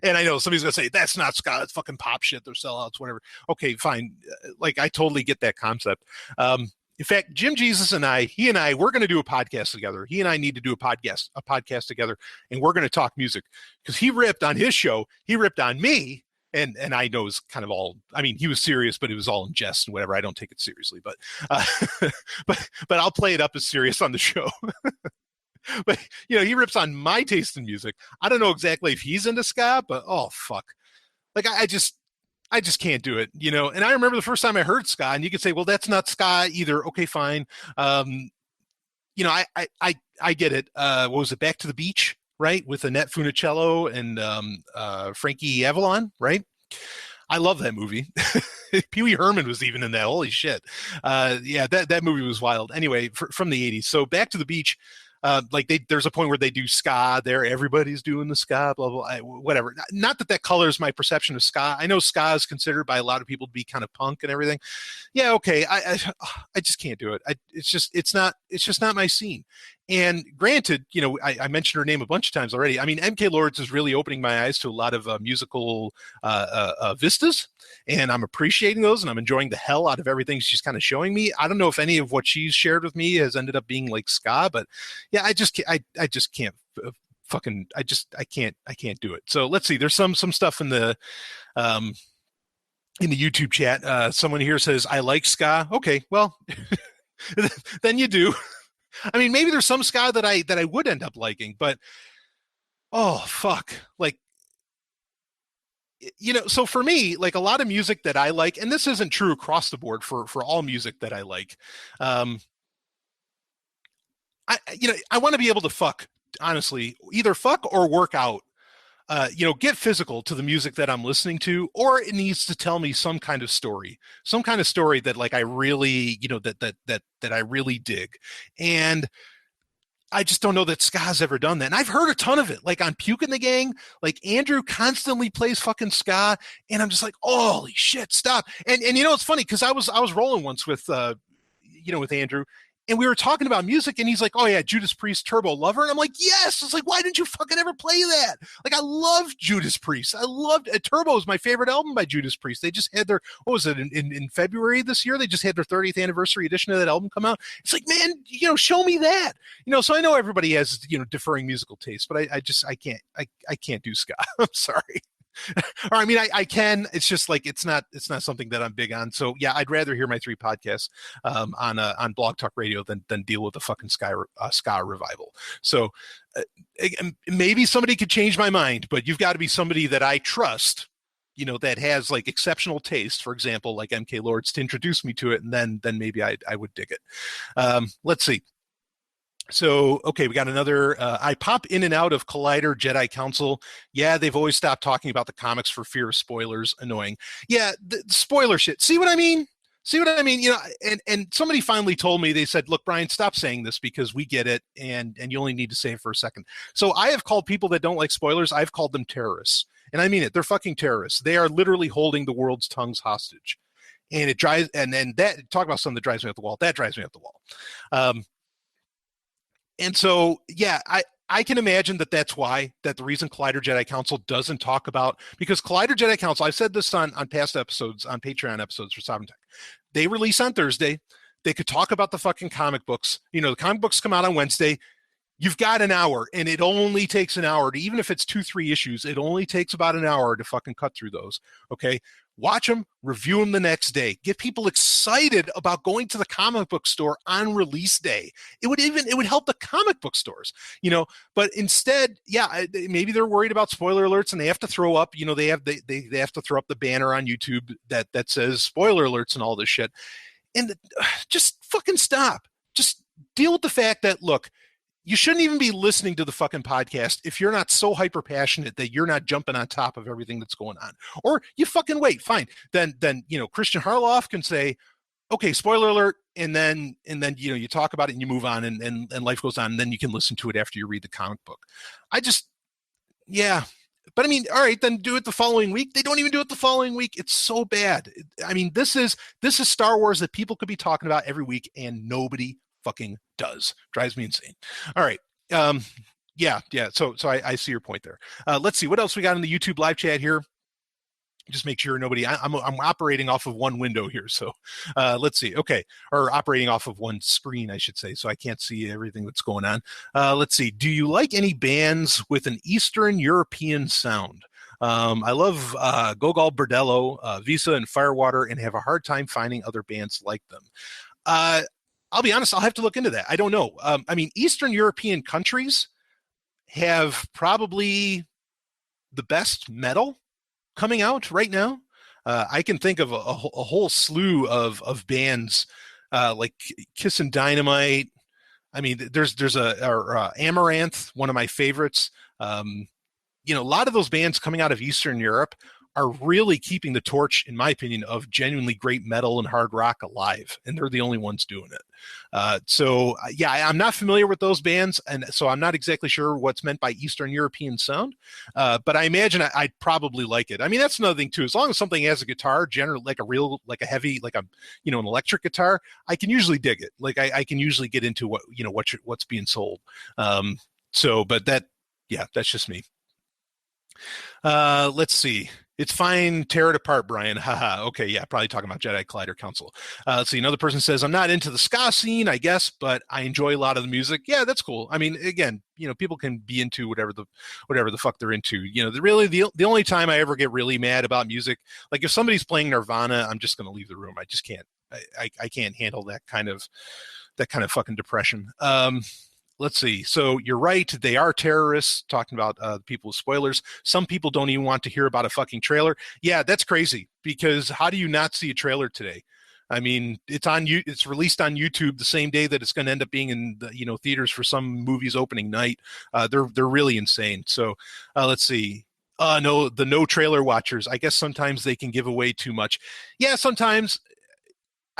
And I know somebody's going to say, that's not ska, it's fucking pop shit, they're sellouts, whatever. Okay, fine. Like, I totally get that concept. In fact, Jim Jesus and he and I, we're going to do a podcast together. He and I need to do a podcast together, and we're going to talk music. Because he ripped on his show, he ripped on me, and I know it's kind of all, I mean, he was serious, but it was all in jest and whatever. I don't take it seriously, but I'll play it up as serious on the show. But, he rips on my taste in music. I don't know exactly if he's into ska, but oh, fuck. Like, I just can't do it, And I remember the first time I heard ska, and you could say, well, that's not ska either. Okay, fine. I get it. What was it? Back to the Beach, right? With Annette Funicello and Frankie Avalon, right? I love that movie. Pee Wee Herman was even in that. Holy shit. Yeah, that movie was wild. Anyway, from the 80s. So Back to the Beach. There's a point where they do ska there. Everybody's doing the ska, blah, blah, whatever. Not that colors my perception of ska. I know ska is considered by a lot of people to be kind of punk and everything. Yeah. Okay. I just can't do it. It's just not my scene. And granted, I mentioned her name a bunch of times already. I mean, MK Lords is really opening my eyes to a lot of musical vistas, and I'm appreciating those, and I'm enjoying the hell out of everything she's kind of showing me. I don't know if any of what she's shared with me has ended up being like ska, but yeah, I just can't fucking, I can't do it. So let's see. There's some stuff in the YouTube chat. Someone here says, I like ska. Okay, well, then you do. I mean, maybe there's some ska that I would end up liking, but oh fuck, like, so for me, like a lot of music that I like, and this isn't true across the board for all music that I like. I want to be able to fuck, honestly, either fuck or work out. Get physical to the music that I'm listening to, or it needs to tell me some kind of story that like I really, that I really dig. And I just don't know that ska's ever done that. And I've heard a ton of it, like on Puke and the Gang, like Andrew constantly plays fucking ska. And I'm just like, holy shit, stop. And it's funny because I was rolling once with Andrew, and we were talking about music, and he's like, oh yeah, Judas Priest, Turbo Lover. And I'm like, yes. It's like, why didn't you fucking ever play that? Like, I loved Judas Priest. I loved Turbo is my favorite album by Judas Priest. They just had their, what was it, in February this year? They just had their 30th anniversary edition of that album come out. It's like, man, show me that. So I know everybody has, differing musical tastes, but I can't do ska. I'm sorry. Or I mean, I can. It's just like it's not something that I'm big on. So yeah, I'd rather hear my 3 podcasts on Blog Talk Radio than deal with the fucking ska revival. So maybe somebody could change my mind, but you've got to be somebody that I trust, that has like exceptional taste. For example, like MK Lords, to introduce me to it, and then maybe I would dig it. Let's see. So, okay, we got another, I pop in and out of Collider Jedi Council. Yeah, they've always stopped talking about the comics for fear of spoilers. Annoying. Yeah, the spoiler shit. See what I mean? And somebody finally told me, they said, look, Brian, stop saying this because we get it, and you only need to say it for a second. So I have called people that don't like spoilers, I've called them terrorists. And I mean it. They're fucking terrorists. They are literally holding the world's tongues hostage. And it drives, and then that, talk about something that drives me up the wall. That drives me up the wall. And so, yeah, I can imagine that's why, that the reason Collider Jedi Council doesn't talk about, because Collider Jedi Council, I've said this on past episodes, on Patreon episodes for Sovryn Tech, they release on Thursday. They could talk about the fucking comic books. The comic books come out on Wednesday. You've got an hour, and it only takes an hour to, even if it's 2-3 issues, it only takes about an hour to fucking cut through those. Okay. watch them, review them the next day, get people excited about going to the comic book store on release day. It would help the comic book stores, but instead, maybe they're worried about spoiler alerts and they have to throw up, they have to throw up the banner on YouTube that says spoiler alerts and all this shit. And just fucking stop. Just deal with the fact that, look, you shouldn't even be listening to the fucking podcast if you're not so hyper passionate that you're not jumping on top of everything that's going on. Or you fucking wait, fine. Then Christian Harloff can say, okay, spoiler alert, and then you talk about it and you move on and life goes on, and then you can listen to it after you read the comic book. But I mean, all right, then do it the following week. They don't even do it the following week. It's so bad. I mean, this is Star Wars that people could be talking about every week and nobody fucking does. Drives me insane. All right. Yeah. So I see your point there. Let's see what else we got in the YouTube live chat here. Just make sure nobody. I'm operating off of one window here, so let's see. Okay, or operating off of one screen, I should say, so I can't see everything that's going on. Let's see. Do you like any bands with an Eastern European sound? I love Gogol Bordello, Visa, and Firewater, and have a hard time finding other bands like them. I'll be honest, I'll have to look into that. I don't know. I mean, Eastern European countries have probably the best metal coming out right now. I can think of a whole slew of bands like Kiss and Dynamite. I mean, there's a Amaranth, one of my favorites. A lot of those bands coming out of Eastern Europe are really keeping the torch, in my opinion, of genuinely great metal and hard rock alive, and they're the only ones doing it. I'm not familiar with those bands, and so I'm not exactly sure what's meant by Eastern European sound, but I imagine I'd probably like it. I mean, that's another thing too. As long as something has a guitar, generally like a heavy, like an electric guitar, I can usually dig it. Like I can usually get into what's being sold. But that's just me. Let's see. It's fine. Tear it apart, Brian. Haha. Okay. Yeah. Probably talking about Jedi Collider Council. Let's see. Another person says, I'm not into the ska scene, I guess, but I enjoy a lot of the music. Yeah, that's cool. I mean, again, people can be into whatever the fuck they're into. The only time I ever get really mad about music, like if somebody's playing Nirvana, I'm just going to leave the room. I just can't. I can't handle that kind of fucking depression. Let's see. So you're right. They are terrorists, talking about people with spoilers. Some people don't even want to hear about a fucking trailer. Yeah, that's crazy, because how do you not see a trailer today? I mean, it's released on YouTube the same day that it's going to end up being in the, theaters for some movies opening night. They're really insane. So let's see. No trailer watchers. I guess sometimes they can give away too much. Yeah, sometimes.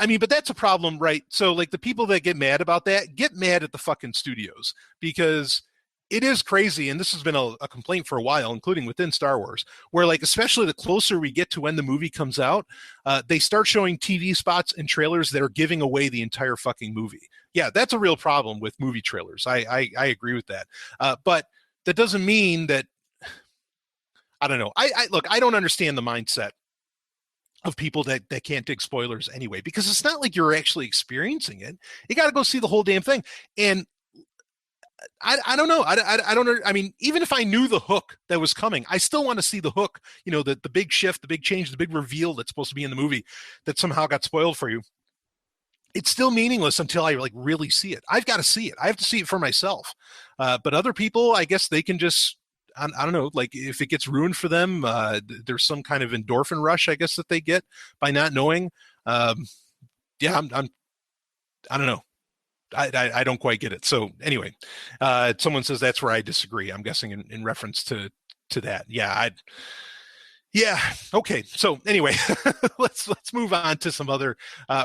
I mean, but that's a problem, right? So, like, the people that get mad about that, get mad at the fucking studios, because it is crazy, and this has been a complaint for a while, including within Star Wars, where, like, especially the closer we get to when the movie comes out, they start showing TV spots and trailers that are giving away the entire fucking movie. Yeah, that's a real problem with movie trailers. I agree with that. But that doesn't mean that, I don't know. Look, I don't understand the mindset of people that can't dig spoilers anyway, because it's not like you're actually experiencing it. You got to go see the whole damn thing. And I don't know. I don't know. I mean, even if I knew the hook that was coming, I still want to see the hook, the big shift, the big change, the big reveal that's supposed to be in the movie that somehow got spoiled for you. It's still meaningless until I really see it. I've got to see it. I have to see it for myself. But other people, I guess they can just, I don't know, like if it gets ruined for them, there's some kind of endorphin rush, I guess, that they get by not knowing. I don't know. I don't quite get it. So anyway, someone says that's where I disagree. I'm guessing in reference to that. Yeah. Okay. So anyway, let's move on to some other.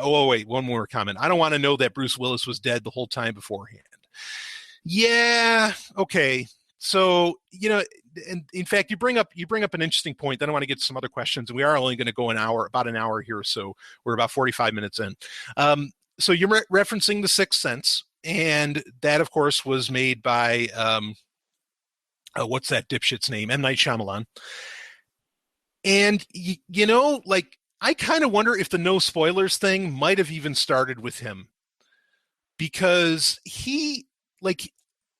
Wait, one more comment. I don't want to know that Bruce Willis was dead the whole time beforehand. Yeah. Okay. So, and in fact, you bring up an interesting point. Then I want to get to some other questions, and we are only going to go about an hour here. So we're about 45 minutes in. So you're referencing The Sixth Sense, and that, of course, was made by, what's that dipshit's name? M. Night Shyamalan. And, I kind of wonder if the no spoilers thing might have even started with him, because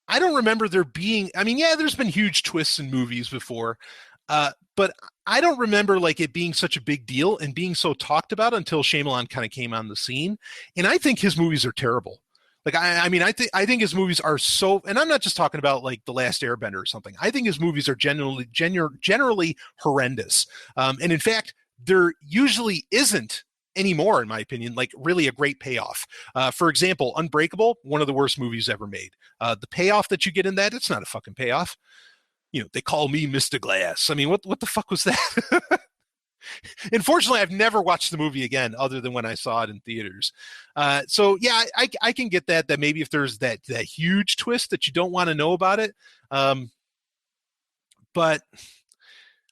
I don't remember there being, there's been huge twists in movies before. But I don't remember like it being such a big deal and being so talked about until Shyamalan kind of came on the scene. And I think his movies are terrible. Like I mean, I think his movies are so, and I'm not just talking about like The Last Airbender or something. I think his movies are generally horrendous. And in fact, there usually isn't anymore, in my opinion, like really a great payoff. For example, Unbreakable, one of the worst movies ever made. The payoff that you get in that, it's not a fucking payoff. They call me Mr. Glass. I mean, what the fuck was that? Unfortunately, I've never watched the movie again, other than when I saw it in theaters. So yeah, I can get that maybe if there's that huge twist that you don't want to know about it. But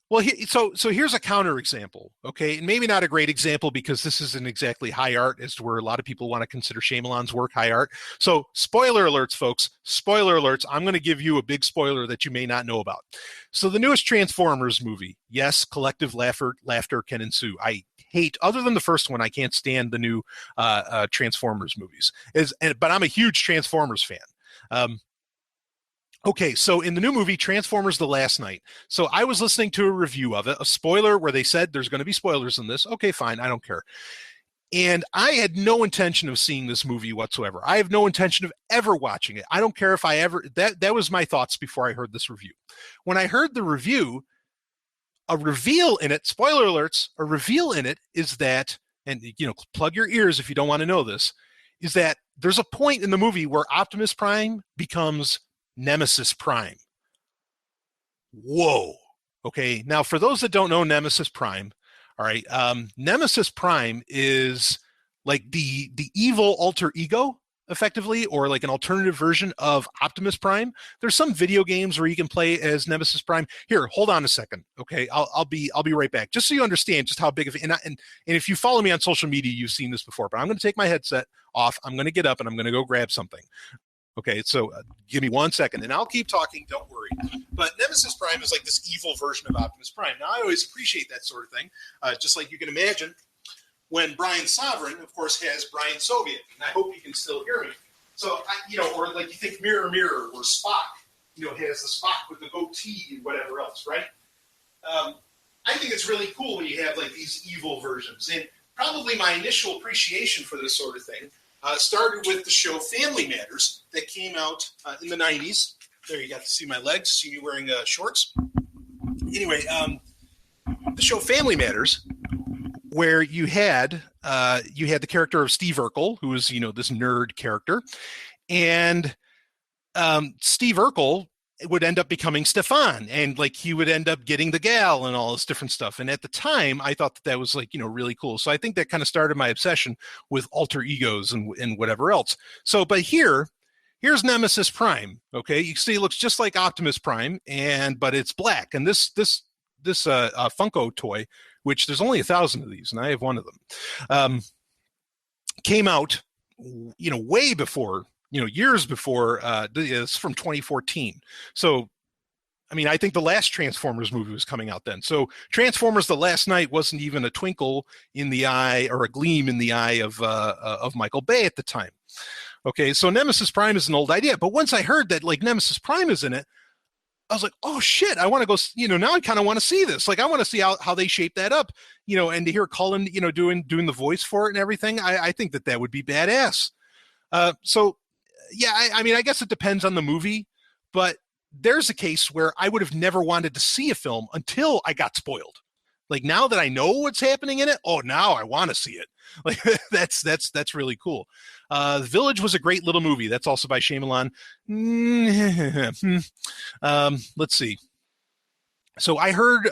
well, so here's a counter example, okay? And maybe not a great example because this isn't exactly high art as to where a lot of people want to consider Shyamalan's work high art. So spoiler alerts, folks. Spoiler alerts. I'm going to give you a big spoiler that you may not know about. So the newest Transformers movie, yes, collective laughter can ensue. I hate, other than the first one, I can't stand the new Transformers movies. But I'm a huge Transformers fan. Okay, so in the new movie, Transformers The Last Night. So I was listening to a review of it, a spoiler where they said there's going to be spoilers in this. Okay, fine, I don't care. And I had no intention of seeing this movie whatsoever. I have no intention of ever watching it. I don't care if I ever, that was my thoughts before I heard this review. When I heard the review, a reveal in it, spoiler alerts, a reveal in it is that, and plug your ears if you don't want to know this, is that there's a point in the movie where Optimus Prime becomes Nemesis Prime. Whoa. Okay. Now, for those that don't know Nemesis Prime, all right, Nemesis Prime is like the evil alter ego, effectively, or like an alternative version of Optimus Prime. There's some video games where you can play as Nemesis Prime. Here, hold on a second. Okay, I'll be right back, just so you understand just how big of and if you follow me on social media, you've seen this before. But I'm going to take my headset off. I'm going to get up and I'm going to go grab something. Okay, so give me 1 second, and I'll keep talking. Don't worry. But Nemesis Prime is like this evil version of Optimus Prime. Now, I always appreciate that sort of thing, just like you can imagine when Brian Sovryn, of course, has Brian Soviet, and I hope you can still hear me. So, or like you think Mirror, Mirror, or Spock, has the Spock with the goatee and whatever else, right? I think it's really cool when you have like these evil versions. And probably my initial appreciation for this sort of thing started with the show Family Matters that came out in the 90s. There, you got to see my legs, see me wearing shorts. Anyway, the show Family Matters, where you had the character of Steve Urkel, who was this nerd character, and Steve Urkel would end up becoming Stefan, and like he would end up getting the gal and all this different stuff. And at the time, I thought that was like really cool. So I think that kind of started my obsession with alter egos and whatever else. So, but here's Nemesis Prime. Okay, you see, it looks just like Optimus Prime, but it's black. And this Funko toy, which there's only 1,000 of these, and I have one of them, came out, way before. Years before, it's from 2014. So, I mean, I think the last Transformers movie was coming out then. So Transformers The Last Night wasn't even a twinkle in the eye or a gleam in the eye of Michael Bay at the time. Okay, so Nemesis Prime is an old idea. But once I heard that, like, Nemesis Prime is in it, I was like, oh, shit, I want to go, now I kind of want to see this. Like, I want to see how they shape that up, and to hear Cullen, doing the voice for it and everything. I think that would be badass. So, yeah, I mean, I guess it depends on the movie, but there's a case where I would have never wanted to see a film until I got spoiled. Like, now that I know what's happening in it, now I want to see it. Like, that's really cool. Village was a great little movie. That's also by Shyamalan. Let's see. So I heard.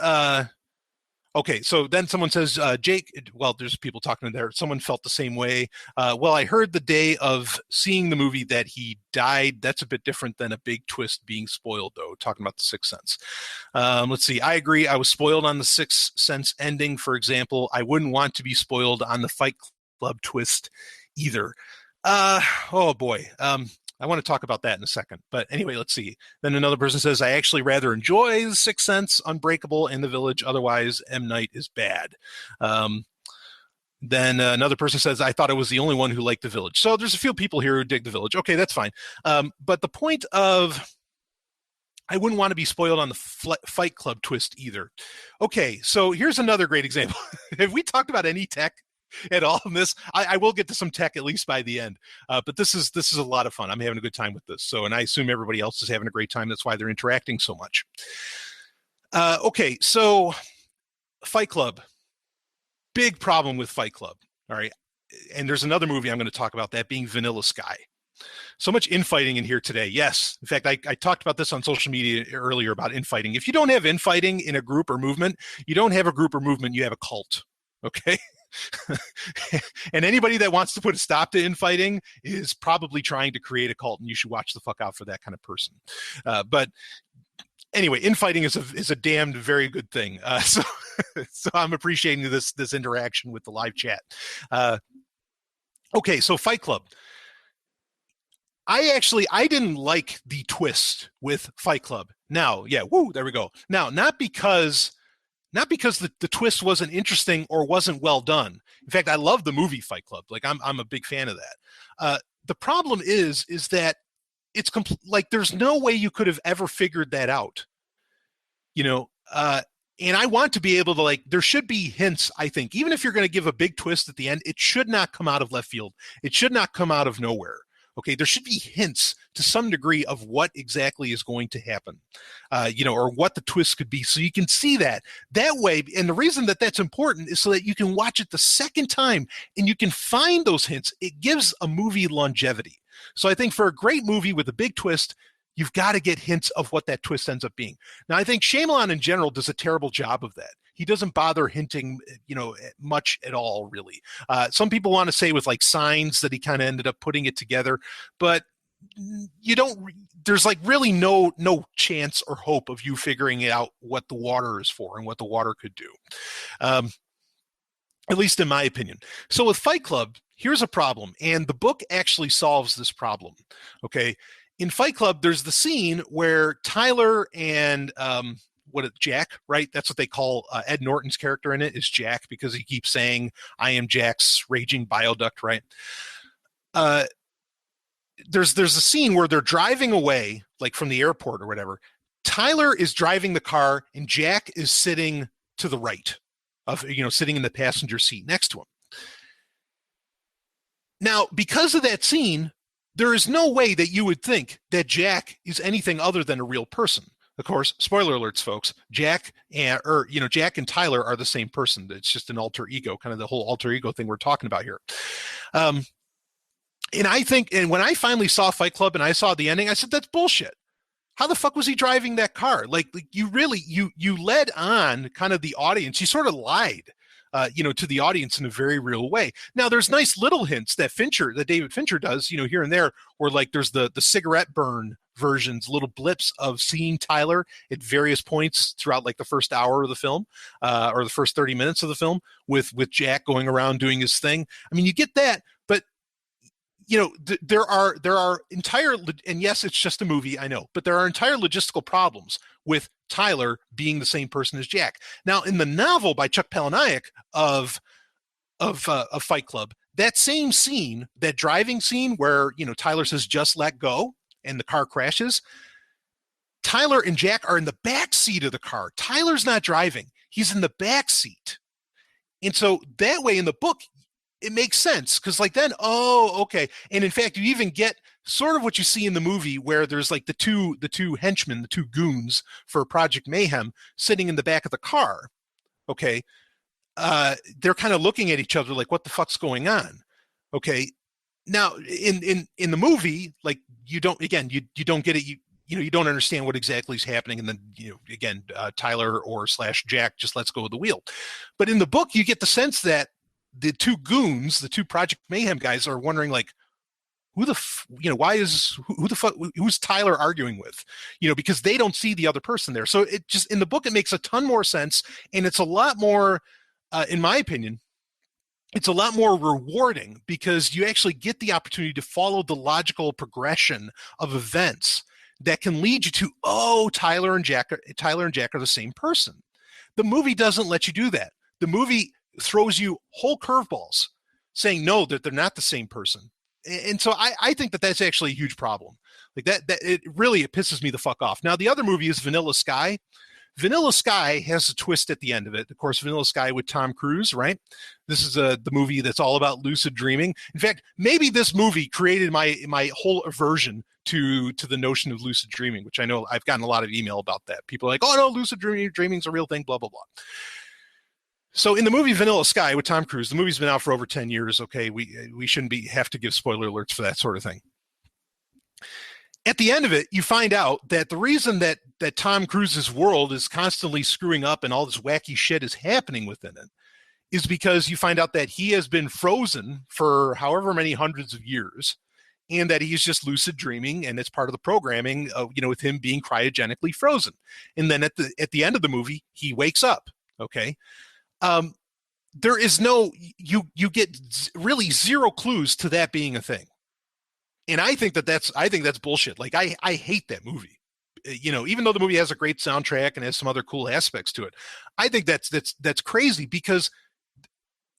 Okay, so then someone says, Jake, well, there's people talking there. Someone felt the same way. Well, I heard the day of seeing the movie that he died. That's a bit different than a big twist being spoiled, though, talking about The Sixth Sense. Let's see. I agree. I was spoiled on The Sixth Sense ending, for example. I wouldn't want to be spoiled on the Fight Club twist either. Oh, boy. I want to talk about that in a second. But anyway, let's see. Then another person says, I actually rather enjoy The Sixth Sense, Unbreakable, and The Village. Otherwise, M. Night is bad. Then another person says, I thought I was the only one who liked The Village. So there's a few people here who dig The Village. Okay, that's fine. But the point of I wouldn't want to be spoiled on the Fight Club twist either. Okay, so here's another great example. Have we talked about any tech at all in this? I will get to some tech at least by the end, but this is a lot of fun. I'm having a good time with this. So, and I assume everybody else is having a great time. That's why they're interacting so much. Okay, so Fight Club. Big problem with Fight Club. All right, and there's another movie I'm going to talk about, that being Vanilla Sky. So much infighting in here today. Yes. In fact, I talked about this on social media earlier about infighting. If you don't have infighting in a group or movement, you don't have a group or movement, you have a cult. Okay? And anybody that wants to put a stop to infighting is probably trying to create a cult, and you should watch the fuck out for that kind of person. But anyway, infighting is a damned very good thing. So I'm appreciating this interaction with the live chat. Okay, so Fight Club. I didn't like the twist with Fight Club. Now, yeah, there we go. Now, not because the twist wasn't interesting or wasn't well done. In fact, I love the movie Fight Club. Like I'm a big fan of that. The problem is that it's like there's no way you could have ever figured that out. You know, and I want to be able to, like, there should be hints, I think. Even if you're going to give a big twist at the end, it should not come out of left field. It should not come out of nowhere. Okay, there should be hints to some degree of what exactly is going to happen, or what the twist could be, so you can see that way. And the reason that that's important is so that you can watch it the second time and you can find those hints. It gives a movie longevity. So I think for a great movie with a big twist, you've got to get hints of what that twist ends up being. Now, I think Shyamalan in general does a terrible job of that. He doesn't bother hinting, much at all, really. Some people want to say with like Signs that he kind of ended up putting it together, but there's like really no chance or hope of you figuring out what the water is for and what the water could do. At least in my opinion. So with Fight Club, here's a problem, and the book actually solves this problem. Okay. In Fight Club, there's the scene where Tyler and, Jack, right? That's what they call Ed Norton's character in it, is Jack, because he keeps saying, I am Jack's raging bioduct, right? There's a scene where they're driving away, like from the airport or whatever. Tyler is driving the car and Jack is sitting to the right of, sitting in the passenger seat next to him. Now, because of that scene, there is no way that you would think that Jack is anything other than a real person. Of course, spoiler alerts, folks. Jack and Tyler are the same person. It's just an alter ego, kind of the whole alter ego thing we're talking about here. And I think, and when I finally saw Fight Club and I saw the ending, I said, that's bullshit. How the fuck was he driving that car? Like you led on kind of the audience. You sort of lied, to the audience in a very real way. Now, there's nice little hints that David Fincher does, here and there, where like there's the cigarette burn versions, little blips of seeing Tyler at various points throughout like the first hour of the film, or the first 30 minutes of the film with Jack going around doing his thing. I mean, you get that, but there are entire, and yes, it's just a movie, I know, but there are entire logistical problems with Tyler being the same person as Jack. Now, in the novel by Chuck Palahniuk of Fight Club, that same scene, that driving scene where, Tyler says, just let go, and the car crashes, Tyler and Jack are in the back seat of the car. Tyler's not driving. He's in the back seat. And so that way in the book, it makes sense, because like then, oh, okay. And in fact, you even get sort of what you see in the movie where there's like the two henchmen, the two goons for Project Mayhem sitting in the back of the car. Okay. They're kind of looking at each other like, what the fuck's going on? Okay. Now in the movie, like you don't get it. You don't understand what exactly is happening. And then, Tyler or / Jack just lets go of the wheel. But in the book, you get the sense that the two goons, the two Project Mayhem guys, are wondering like, who's Tyler arguing with? Because they don't see the other person there. So it just, in the book, it makes a ton more sense. And it's a lot more, in my opinion, it's a lot more rewarding, because you actually get the opportunity to follow the logical progression of events that can lead you to, oh, Tyler and Jack are the same person. The movie doesn't let you do that. The movie throws you whole curveballs saying, no, that they're not the same person. And so I think that that's actually a huge problem. Like that it pisses me the fuck off. Now, the other movie is Vanilla Sky. Vanilla Sky has a twist at the end of it. Of course, Vanilla Sky with Tom Cruise, right? This is the movie that's all about lucid dreaming. In fact, maybe this movie created my whole aversion to the notion of lucid dreaming, which I know I've gotten a lot of email about that. People are like, oh no, lucid dreaming's a real thing, blah, blah, blah. So in the movie Vanilla Sky with Tom Cruise, the movie's been out for over 10 years. Okay, we shouldn't have to give spoiler alerts for that sort of thing. At the end of it, you find out that the reason that Tom Cruise's world is constantly screwing up and all this wacky shit is happening within it is because you find out that he has been frozen for however many hundreds of years, and that he's just lucid dreaming, and it's part of the programming, with him being cryogenically frozen. And then at the end of the movie, he wakes up. Okay, there is no you get really zero clues to that being a thing. And I think that's bullshit. Like I hate that movie. Even though the movie has a great soundtrack and has some other cool aspects to it, I think that's crazy because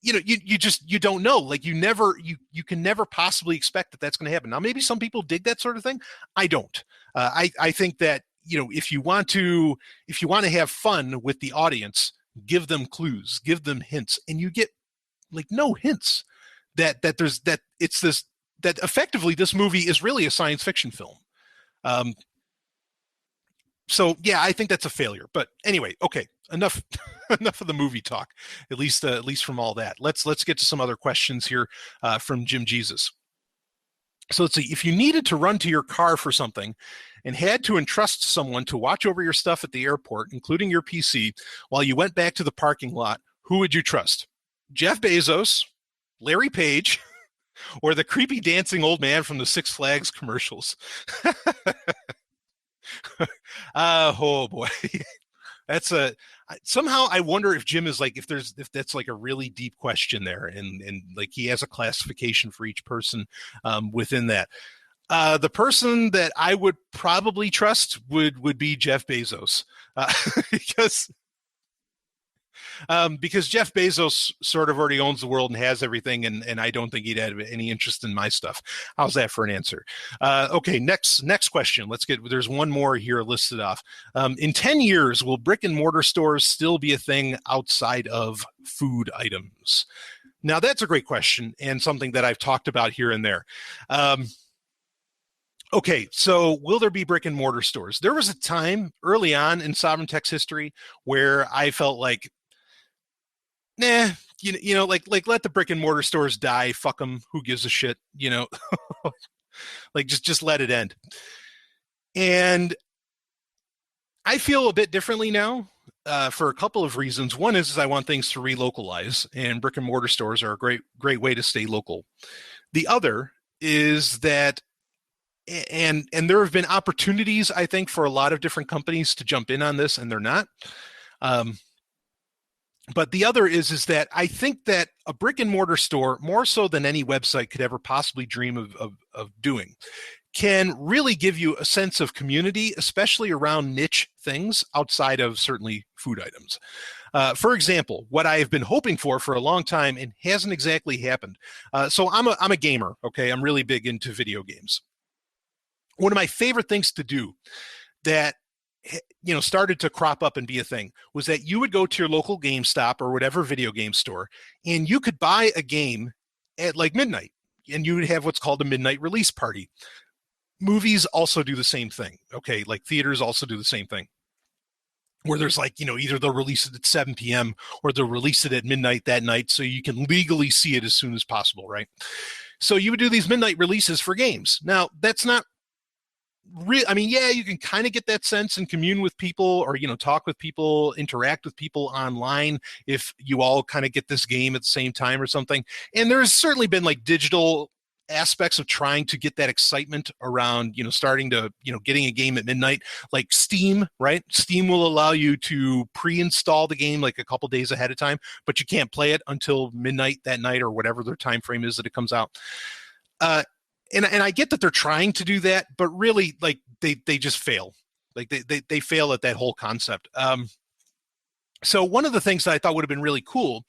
you don't know. Like you can never possibly expect that that's going to happen. Now maybe some people dig that sort of thing. I don't. I think that if you want to have fun with the audience, give them clues, give them hints, and you get like no hints that effectively this movie is really a science fiction film. So yeah, I think that's a failure. But anyway, okay, enough of the movie talk. At least from all that. Let's get to some other questions here from Jim Jesus. So let's see. If you needed to run to your car for something and had to entrust someone to watch over your stuff at the airport, including your PC, while you went back to the parking lot, who would you trust? Jeff Bezos, Larry Page, or the creepy dancing old man from the Six Flags commercials? Oh boy. Somehow I wonder if Jim is like, if that's like a really deep question there, and like he has a classification for each person within that. The person that I would probably trust would be Jeff Bezos, because Jeff Bezos sort of already owns the world and has everything, and I don't think he'd have any interest in my stuff. How's that for an answer? Okay, next question. There's one more here listed off. In 10 years, will brick and mortar stores still be a thing outside of food items? Now, that's a great question and something that I've talked about here and there. Okay, so will there be brick and mortar stores? There was a time early on in Sovryn Tech's history where I felt like, nah, like let the brick and mortar stores die. Fuck them. Who gives a shit? Like just let it end. And I feel a bit differently now for a couple of reasons. One is I want things to relocalize, and brick and mortar stores are a great way to stay local. The other is that, and there have been opportunities, I think, for a lot of different companies to jump in on this, and they're not. But the other is that I think that a brick and mortar store, more so than any website could ever possibly dream of doing, can really give you a sense of community, especially around niche things outside of certainly food items. For example, what I have been hoping for a long time and hasn't exactly happened. So I'm a gamer. Okay, I'm really big into video games. One of my favorite things to do that started to crop up and be a thing was that you would go to your local GameStop or whatever video game store, and you could buy a game at like midnight, and you would have what's called a midnight release party. Movies also do the same thing. Okay, like theaters also do the same thing, where there's like, either they'll release it at 7 p.m. or they'll release it at midnight that night so you can legally see it as soon as possible, right? So you would do these midnight releases for games. Now, that's not you can kind of get that sense and commune with people, or talk with people, interact with people online if you all kind of get this game at the same time or something. And there's certainly been like digital aspects of trying to get that excitement around starting to getting a game at midnight, like Steam, right? Steam will allow you to pre-install the game like a couple days ahead of time, but you can't play it until midnight that night or whatever their time frame is that it comes out. And I get that they're trying to do that, but really, like they just fail. Like they fail at that whole concept. So one of the things that I thought would have been really cool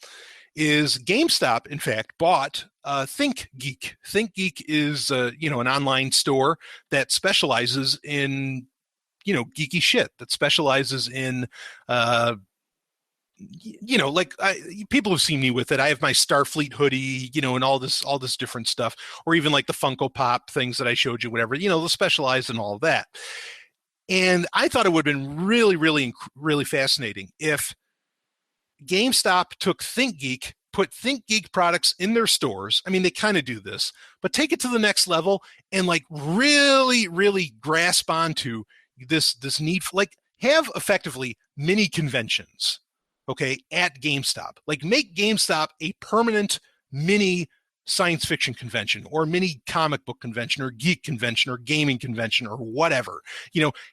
is GameStop, in fact, bought ThinkGeek. ThinkGeek is an online store that specializes in geeky shit, that specializes in people have seen me with it. I have my Starfleet hoodie, and all this different stuff, or even like the Funko Pop things that I showed you, whatever, they'll specialize in all of that. And I thought it would have been really, really, really fascinating if GameStop took ThinkGeek, put ThinkGeek products in their stores. I mean, they kind of do this, but take it to the next level and like really, really grasp onto this need for, like, have effectively mini conventions, okay, at GameStop. Like, make GameStop a permanent mini science fiction convention, or mini comic book convention, or geek convention, or gaming convention, or whatever.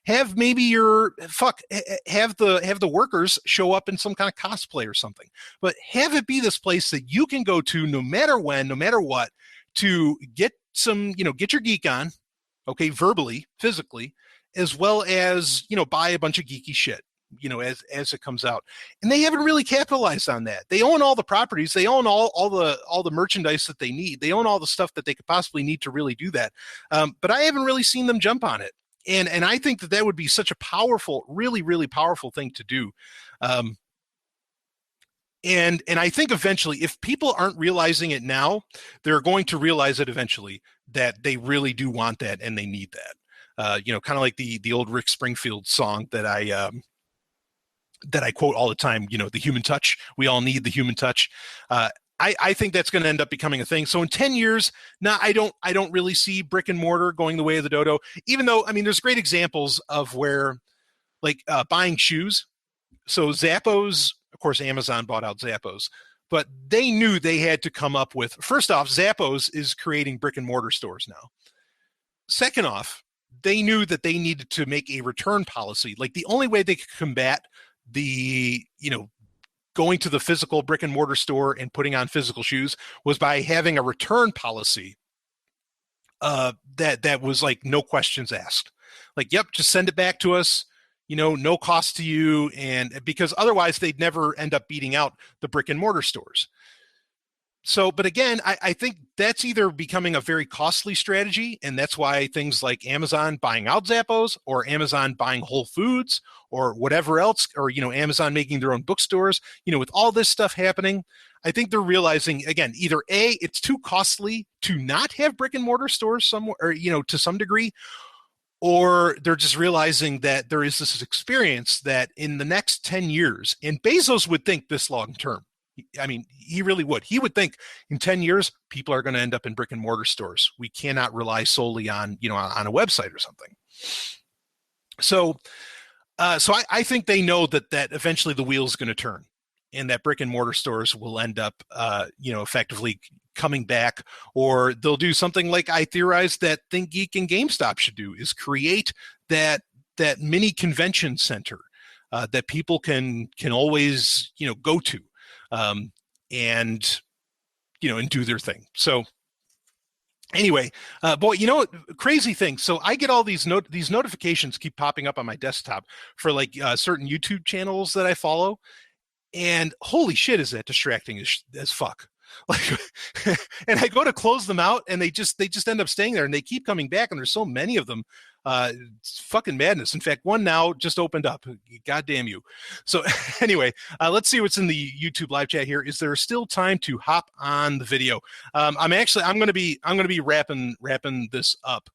Have maybe have the workers show up in some kind of cosplay or something, but have it be this place that you can go to no matter when, no matter what, to get get your geek on, okay, verbally, physically, as well as buy a bunch of geeky shit as it comes out. And they haven't really capitalized on that. They own all the properties, they own all the merchandise that they need, they own all the stuff that they could possibly need to really do that, but I haven't really seen them jump on it. And I think that would be such a powerful, really, really powerful thing to do. And I think eventually, if people aren't realizing it now, they're going to realize it eventually, that they really do want that and they need that. Kind of like the old Rick Springfield song that I quote all the time, the human touch. We all need the human touch. I think that's going to end up becoming a thing. So in 10 years, now I don't really see brick and mortar going the way of the dodo, even though, I mean, there's great examples of where, like, buying shoes. So Zappos, of course, Amazon bought out Zappos, but they knew they had to come up with, first off, Zappos is creating brick and mortar stores now. Second off, they knew that they needed to make a return policy. Like, the only way they could combat the going to the physical brick and mortar store and putting on physical shoes was by having a return policy that was like no questions asked. Like, yep, just send it back to us, no cost to you, and because otherwise they'd never end up beating out the brick and mortar stores. So, but again, I think that's either becoming a very costly strategy, and that's why things like Amazon buying out Zappos, or Amazon buying Whole Foods, or whatever else, or, Amazon making their own bookstores, with all this stuff happening, I think they're realizing, again, either A, it's too costly to not have brick and mortar stores somewhere, or, to some degree, or they're just realizing that there is this experience that in the next 10 years, and Bezos would think this long term. I mean, he really would. He would think in 10 years, people are going to end up in brick and mortar stores. We cannot rely solely on, on a website or something. So I think they know that eventually the wheel is going to turn, and that brick and mortar stores will end up, effectively coming back, or they'll do something like I theorize that ThinkGeek and GameStop should do, is create that mini convention center that people can always, go to. And do their thing. So anyway, boy, crazy thing. So I get all these notifications keep popping up on my desktop for like certain YouTube channels that I follow, and holy shit, is that distracting as fuck. Like, and I go to close them out, and they just end up staying there, and they keep coming back, and there's so many of them. It's fucking madness. In fact, one now just opened up. God damn you. So anyway, let's see what's in the YouTube live chat here. Is there still time to hop on the video? I'm going to be wrapping this up.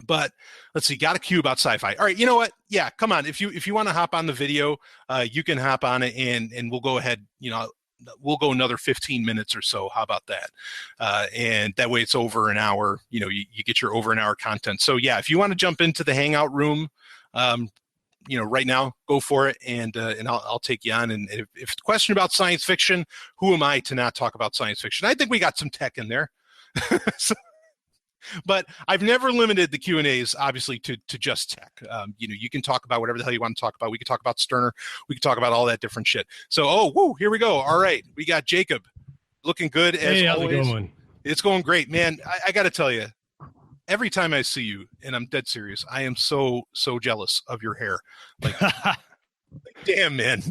But let's see, got a cue about sci-fi. All right, you know what? Yeah, come on. If you want to hop on the video, you can hop on it, and we'll go ahead, we'll go another 15 minutes or so. How about that? And that way it's over an hour. You get your over an hour content. So yeah, if you want to jump into the Hangout room, right now, go for it, and I'll take you on. And if it's a question about science fiction, who am I to not talk about science fiction? I think we got some tech in there. But I've never limited the Q&As, obviously, to just tech. You can talk about whatever the hell you want to talk about. We can talk about Sterner. We can talk about all that different shit. So, here we go. All right. We got Jacob looking good as always. How's it going? It's going great, man. I got to tell you, every time I see you, and I'm dead serious, I am so jealous of your hair. Like, damn, man.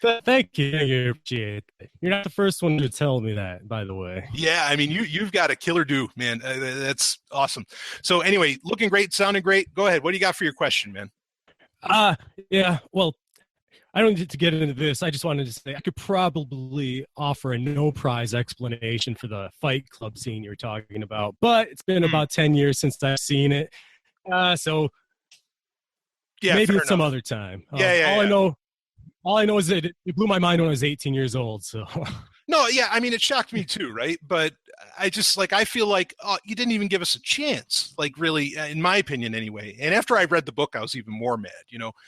Thank you. I appreciate it. You're not the first one to tell me that, by the way. Yeah, I mean, you've got a killer do, man. That's awesome. So anyway, looking great, sounding great. Go ahead. What do you got for your question, man? Uh yeah, well, I don't need to get into this. I just wanted to say I could probably offer a no prize explanation for the Fight Club scene you're talking about, but it's been about 10 years since I've seen it. So Yeah, maybe fair it's some enough. other time. Yeah. All I know is that it blew my mind when I was 18 years old. So No, yeah, I mean, it shocked me too, right? But I just like I feel like you didn't even give us a chance, like really, in my opinion, anyway. And after I read the book, I was even more mad,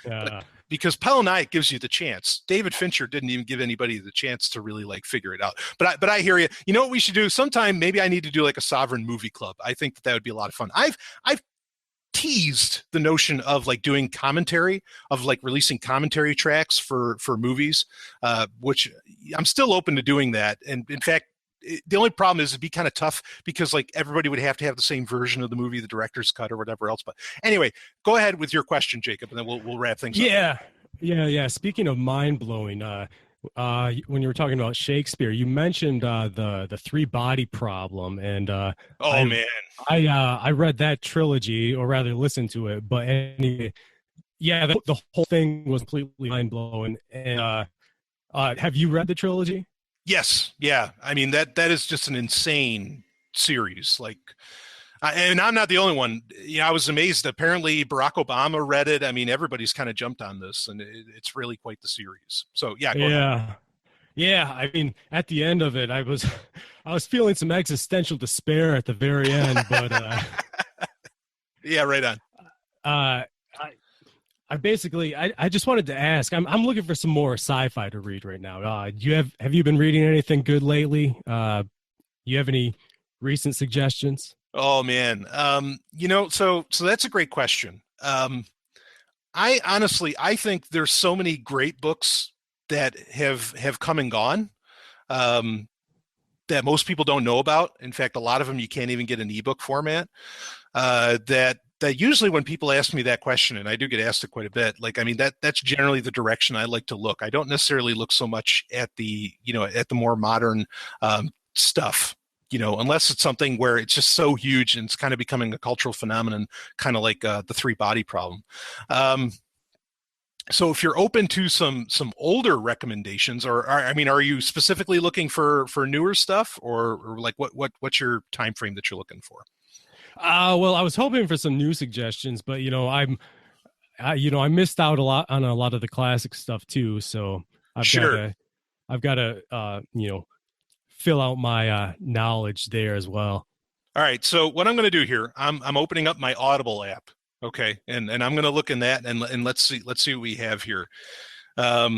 but because Palahniuk gives you the chance. David Fincher didn't even give anybody the chance to really like figure it out. But I hear you. You know what we should do? Sometime maybe I need to do like a Sovryn movie club. I think that would be a lot of fun. I've teased the notion of like doing commentary, of like releasing commentary tracks for movies, which I'm still open to doing that. And in fact, the only problem is it'd be kind of tough because like everybody would have to have the same version of the movie, the director's cut or whatever else. But anyway, go ahead with your question, Jacob, and then we'll wrap things up. Yeah. Speaking of mind blowing, when you were talking about Shakespeare, you mentioned the three body problem, and Man, I read that trilogy, or rather listened to it. But anyway, yeah, the whole thing was completely mind blowing. And have you read the trilogy? yes, yeah. I mean that is just an insane series. Like, and I'm not the only one. I was amazed. Apparently, Barack Obama read it. I mean, everybody's kind of jumped on this, and it's really quite the series. So, yeah, go ahead. Yeah. I mean, at the end of it, I was I was feeling some existential despair at the very end, but Yeah, right on. uh, I basically I just wanted to ask. I'm looking for some more sci-fi to read right now. Have you been reading anything good lately? You have any recent suggestions? Oh man, so that's a great question. I honestly, I think there's so many great books that have come and gone, um, that most people don't know about. In fact, a lot of them you can't even get in ebook format. That usually when people ask me that question, and I do get asked it quite a bit, like I mean that's generally the direction I like to look. I don't necessarily look so much at the at the more modern stuff. Unless it's something where it's just so huge and it's kind of becoming a cultural phenomenon, kind of like the three body problem. So if you're open to some older recommendations, I mean, are you specifically looking for newer stuff, or like what's your time frame that you're looking for? Well, I was hoping for some new suggestions, but I missed out a lot on a lot of the classic stuff too. So Sure. I've got to, fill out my knowledge there as well. All right. So what I'm going to do here, I'm opening up my Audible app. Okay, and I'm going to look in that and let's see what we have here. How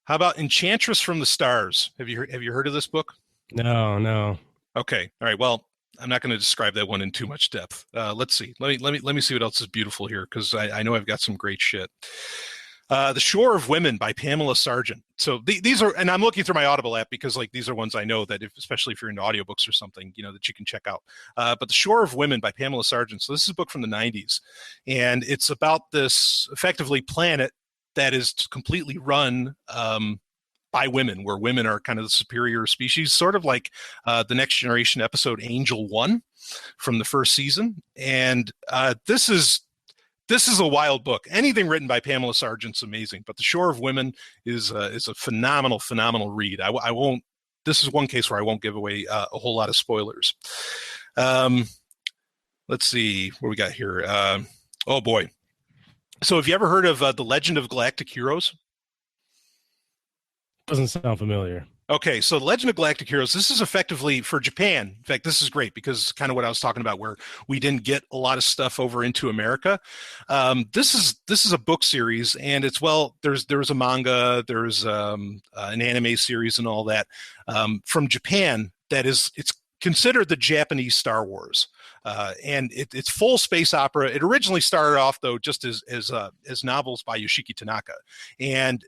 about Enchantress from the Stars? Have you heard of this book? No. Okay. All right. Well, I'm not going to describe that one in too much depth. Let's see. Let me see what else is beautiful here, because I know I've got some great shit. The Shore of Women by Pamela Sargent. So these are, and I'm looking through my Audible app because like these are ones I know that especially if you're into audiobooks or something, that you can check out. But The Shore of Women by Pamela Sargent. So this is a book from the 90s, and it's about this effectively planet that is completely run by women, where women are kind of the superior species, sort of like the Next Generation episode Angel One from the first season. And this is a wild book. Anything written by Pamela Sargent's amazing, but The Shore of Women is a phenomenal read. I won't. This is one case where I won't give away a whole lot of spoilers. Let's see what we got here. Oh boy. So have you ever heard of The Legend of Galactic Heroes? Doesn't sound familiar. Okay, so The Legend of Galactic Heroes, this is effectively for Japan. In fact, this is great because kind of what I was talking about, where we didn't get a lot of stuff over into America. This is a book series, and it's there's a manga, there's an anime series, and all that from Japan. It's considered the Japanese Star Wars, and it's full space opera. It originally started off though just as novels by Yoshiki Tanaka, and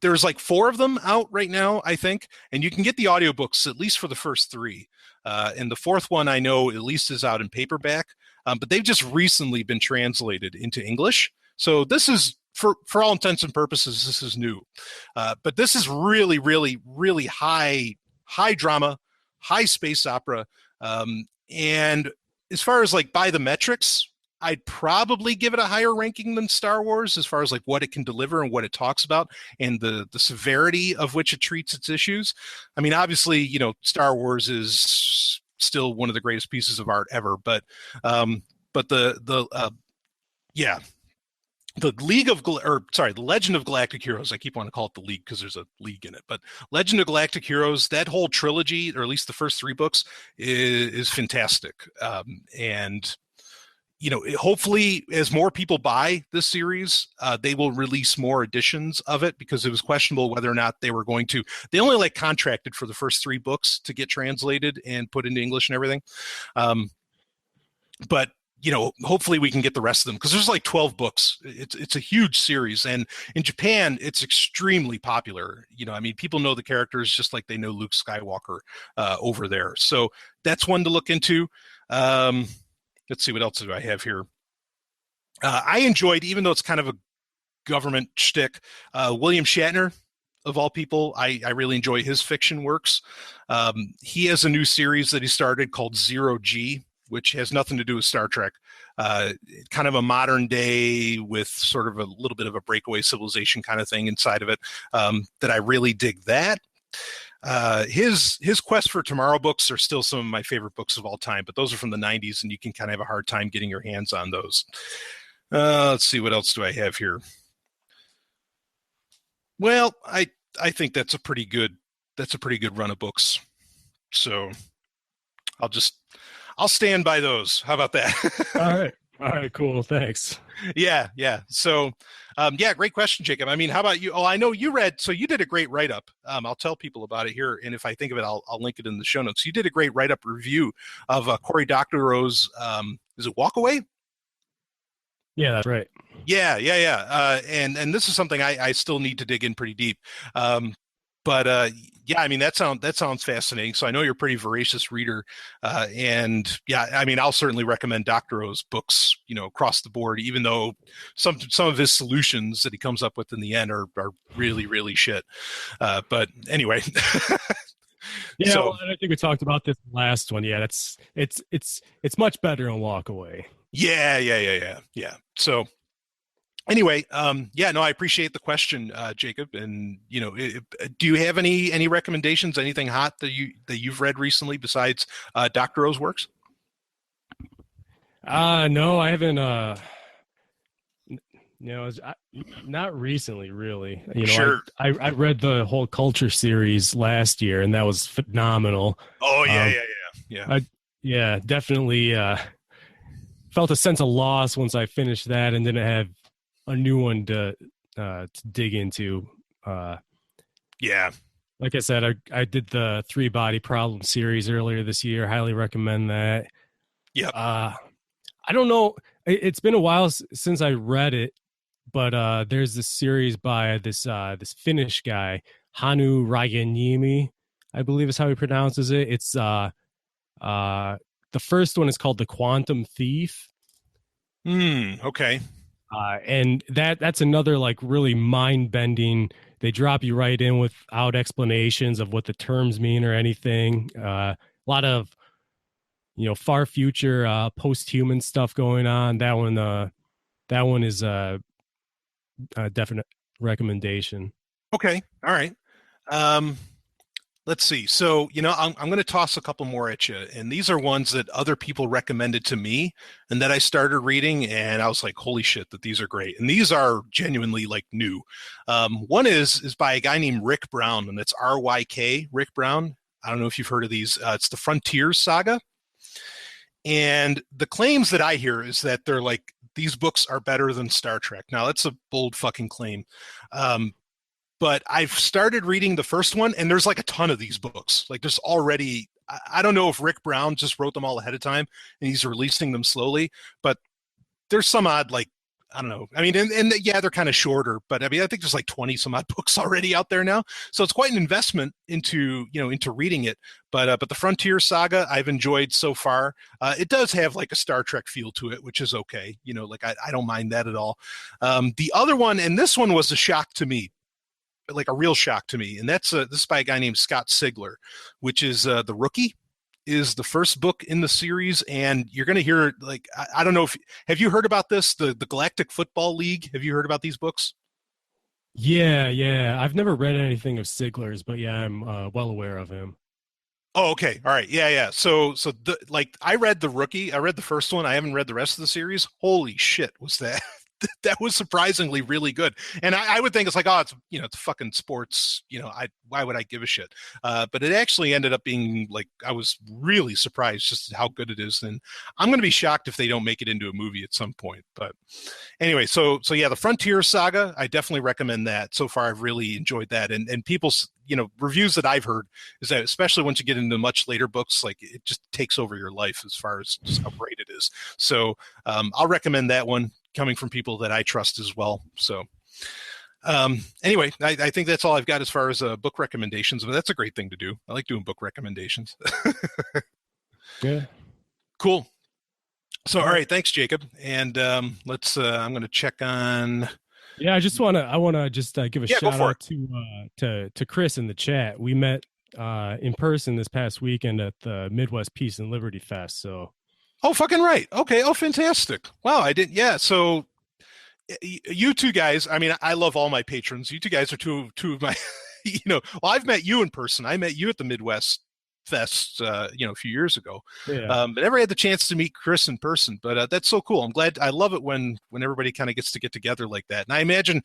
there's like 4 of them out right now, I think, and you can get the audiobooks at least for the first 3. And the 4th one I know at least is out in paperback, but they've just recently been translated into English. So this is for all intents and purposes, this is new. But this is really, really, really high drama, high space opera. And as far as like by the metrics, I'd probably give it a higher ranking than Star Wars as far as like what it can deliver and what it talks about and the severity of which it treats its issues. I mean, obviously, you know, Star Wars is still one of the greatest pieces of art ever, but yeah, the the Legend of Galactic Heroes. I keep wanting to call it the League because there's a league in it, but Legend of Galactic Heroes, that whole trilogy, or at least the first 3 books, is fantastic. And you know, hopefully, as more people buy this series, they will release more editions of it because it was questionable whether or not they were going to. They only like contracted for the first 3 books to get translated and put into English and everything. But you know, hopefully we can get the rest of them because there's like 12 books. It's a huge series, and in Japan, it's extremely popular. You know, I mean, people know the characters just like they know Luke Skywalker over there. So that's one to look into. Let's see, what else do I have here? I enjoyed, even though it's kind of a government shtick, William Shatner, of all people. I really enjoy his fiction works. He has a new series that he started called Zero G, which has nothing to do with Star Trek. Kind of a modern day with sort of a little bit of a breakaway civilization kind of thing inside of it, that I really dig that. His Quest for Tomorrow books are still some of my favorite books of all time, but those are from the 90s, and you can kind of have a hard time getting your hands on those. Let's see, what else do I have here? Well, I think that's a pretty good run of books. So I'll stand by those. How about that? All right, cool. Thanks. Yeah. So, yeah, great question, Jacob. I mean, how about you? Oh, I know you read, so you did a great write-up. I'll tell people about it here, and if I think of it, I'll link it in the show notes. You did a great write-up review of Cory Doctorow's, is it Walk Away? Yeah, that's right. Yeah. And this is something I still need to dig in pretty deep. Yeah, I mean, that sounds fascinating. So I know you're a pretty voracious reader. And yeah, I mean, I'll certainly recommend Doctorow's books, you know, across the board, even though some of his solutions that he comes up with in the end are really, really shit. But anyway. Yeah, so, well, I think we talked about this last one. Yeah, it's much better on Walk Away. Yeah. So anyway, yeah, no, I appreciate the question, Jacob. And you know, do you have any recommendations, anything hot that you've read recently besides Doctorow's works? No, I haven't. Not recently, really. You know, Sure. I read the whole Culture series last year, and that was phenomenal. Oh yeah. Definitely felt a sense of loss once I finished that, and didn't have a new one to dig into. Yeah. Like I said, I did the 3 Body Problem series earlier this year. Highly recommend that. Yeah. I don't know. It's been a while since I read it, but there's this series by this Finnish guy, Hannu Rajaniemi, I believe is how he pronounces it. It's the first one is called The Quantum Thief. Okay. And that's another like really mind-bending. They drop you right in without explanations of what the terms mean or anything. A lot of, you know, far future post-human stuff going on. That one is a definite recommendation. Okay. All right. Let's see. So, you know, I'm going to toss a couple more at you. And these are ones that other people recommended to me and that I started reading. And I was like, holy shit, that these are great. And these are genuinely like new. One is by a guy named Rick Brown, and it's RYK, Rick Brown. I don't know if you've heard of these. It's the Frontiers Saga. And the claims that I hear is that they're like, these books are better than Star Trek. Now, that's a bold fucking claim. But I've started reading the first one, and there's like a ton of these books. Like there's already, I don't know if Rick Brown just wrote them all ahead of time and he's releasing them slowly, but there's some odd like I don't know. I mean, and yeah, they're kind of shorter, but I mean, I think there's like 20 some odd books already out there now. So it's quite an investment into, into reading it. But the Frontier Saga, I've enjoyed so far. It does have like a Star Trek feel to it, which is okay. Like I don't mind that at all. The other one, and this one was a shock to me, like a real shock to me. And this is by a guy named Scott Sigler, which is The Rookie. Is the first book in the series, and you're going to hear, like, I don't know if have you heard about this, the Galactic Football League? Have you heard about these books? Yeah. I've never read anything of Sigler's, but yeah, I'm well aware of him. Oh, okay, all right, yeah. So I read The Rookie. I read the first one. I haven't read the rest of the series. Holy shit, was that that was surprisingly really good. And I would think it's like, oh, it's fucking sports. Why would I give a shit? But it actually ended up being like, I was really surprised just how good it is. And I'm going to be shocked if they don't make it into a movie at some point. But anyway, so yeah, the Frontier Saga, I definitely recommend that. So far, I've really enjoyed that. And people's, reviews that I've heard is that, especially once you get into much later books, like it just takes over your life as far as just how great it is. So I'll recommend that one, coming from people that I trust as well. So anyway, I think that's all I've got as far as book recommendations, but that's a great thing to do. I like doing book recommendations. Yeah. Cool. So, all right. Thanks, Jacob. And let's, I'm going to check on. Yeah, I want to just give a shout out to Chris in the chat. We met in person this past weekend at the Midwest Peace and Liberty Fest. So. Oh, fucking right. Okay. Oh, fantastic. Wow. I didn't. Yeah. So you two guys, I mean, I love all my patrons. You two guys are two of my, well, I've met you in person. I met you at the Midwest Fest, a few years ago. Yeah. But never had the chance to meet Chris in person, but that's so cool. I'm glad. I love it when everybody kind of gets to get together like that. And I imagine,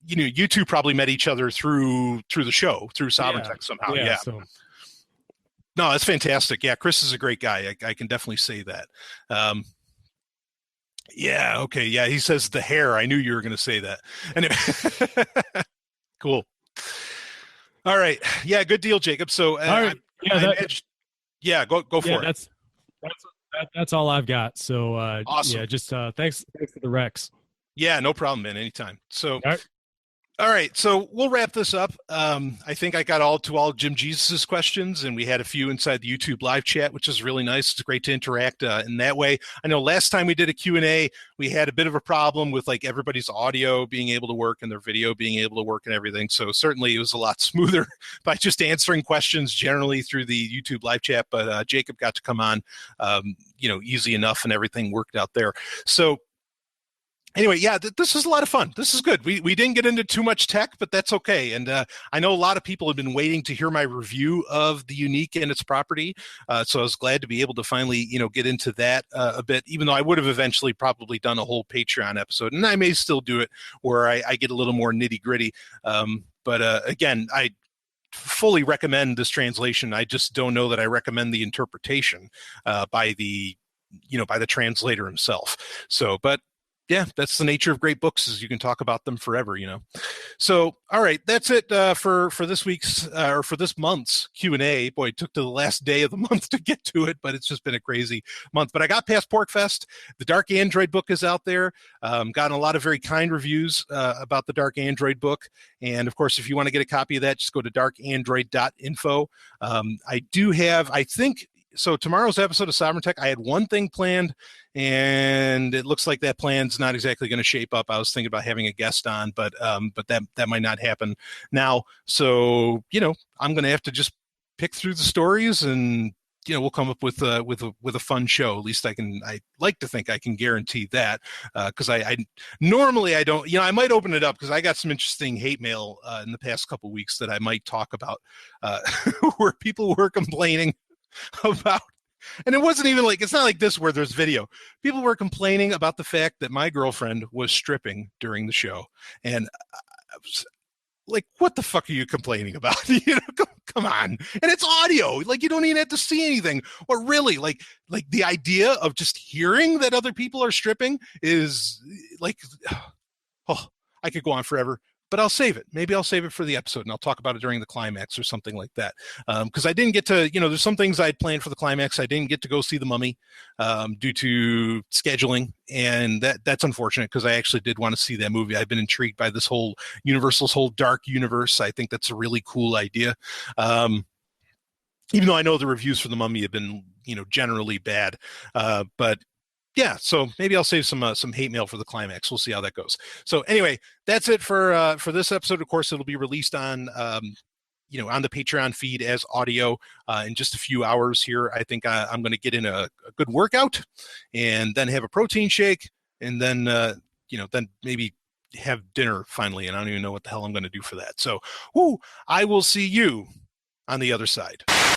you two probably met each other through the show, through Sovryn Tech somehow. Yeah. So. No, that's fantastic. Yeah, Chris is a great guy. I can definitely say that. Yeah, okay. Yeah, he says the hair. I knew you were going to say that. Anyway, cool. All right. Yeah, good deal, Jacob. So, all right. Go for it. That's all I've got. So, awesome. Yeah, just thanks for the Rex. Yeah, no problem, man. Anytime. So. All right, so we'll wrap this up. I think I got all Jim Jesus's questions, and we had a few inside the YouTube live chat, which is really nice. It's great to interact in that way. I know last time we did a Q&A, we had a bit of a problem with like everybody's audio being able to work and their video being able to work and everything. So certainly it was a lot smoother by just answering questions generally through the YouTube live chat. But Jacob got to come on, easy enough, and everything worked out there. So. Anyway, yeah, this is a lot of fun. This is good. We didn't get into too much tech, but that's okay. And I know a lot of people have been waiting to hear my review of the Unique and its property. So I was glad to be able to finally, get into that a bit, even though I would have eventually probably done a whole Patreon episode. And I may still do it where I get a little more nitty gritty. But again, I fully recommend this translation. I just don't know that I recommend the interpretation by the translator himself. So, but yeah, that's the nature of great books, is you can talk about them forever, So, all right, that's it for this week's or for this month's Q&A. Boy, it took to the last day of the month to get to it, but it's just been a crazy month. But I got past Porkfest. The Dark Android book is out there. Gotten a lot of very kind reviews about the Dark Android book. And, of course, if you want to get a copy of that, just go to darkandroid.info. I do have, I think, so tomorrow's episode of Sovryn Tech, I had one thing planned, and it looks like that plan's not exactly going to shape up. I was thinking about having a guest on, but that might not happen now. So, I'm going to have to just pick through the stories, and we'll come up with a fun show. At least I like to think I can guarantee that, because I normally I don't, I might open it up because I got some interesting hate mail in the past couple of weeks that I might talk about, where people were complaining about, and it wasn't even like, it's not like this where there's video. People were complaining about the fact that my girlfriend was stripping during the show, and I was like, what the fuck are you complaining about? Come on. And it's audio, like you don't even have to see anything. Or really, like the idea of just hearing that other people are stripping is like, oh, I could go on forever. but I'll save it. Maybe I'll save it for the episode, and I'll talk about it during the climax or something like that. Because I didn't get to, there's some things I'd planned for the climax. I didn't get to go see The Mummy due to scheduling, and that's unfortunate because I actually did want to see that movie. I've been intrigued by this whole Universal's whole dark universe. I think that's a really cool idea. Even though I know the reviews for The Mummy have been, generally bad, but yeah, so maybe I'll save some hate mail for the climax. We'll see how that goes. So anyway, that's it for this episode. Of course, it'll be released on on the Patreon feed as audio in just a few hours here. I think I'm going to get in a good workout and then have a protein shake and then then maybe have dinner finally. And I don't even know what the hell I'm going to do for that. So, I will see you on the other side.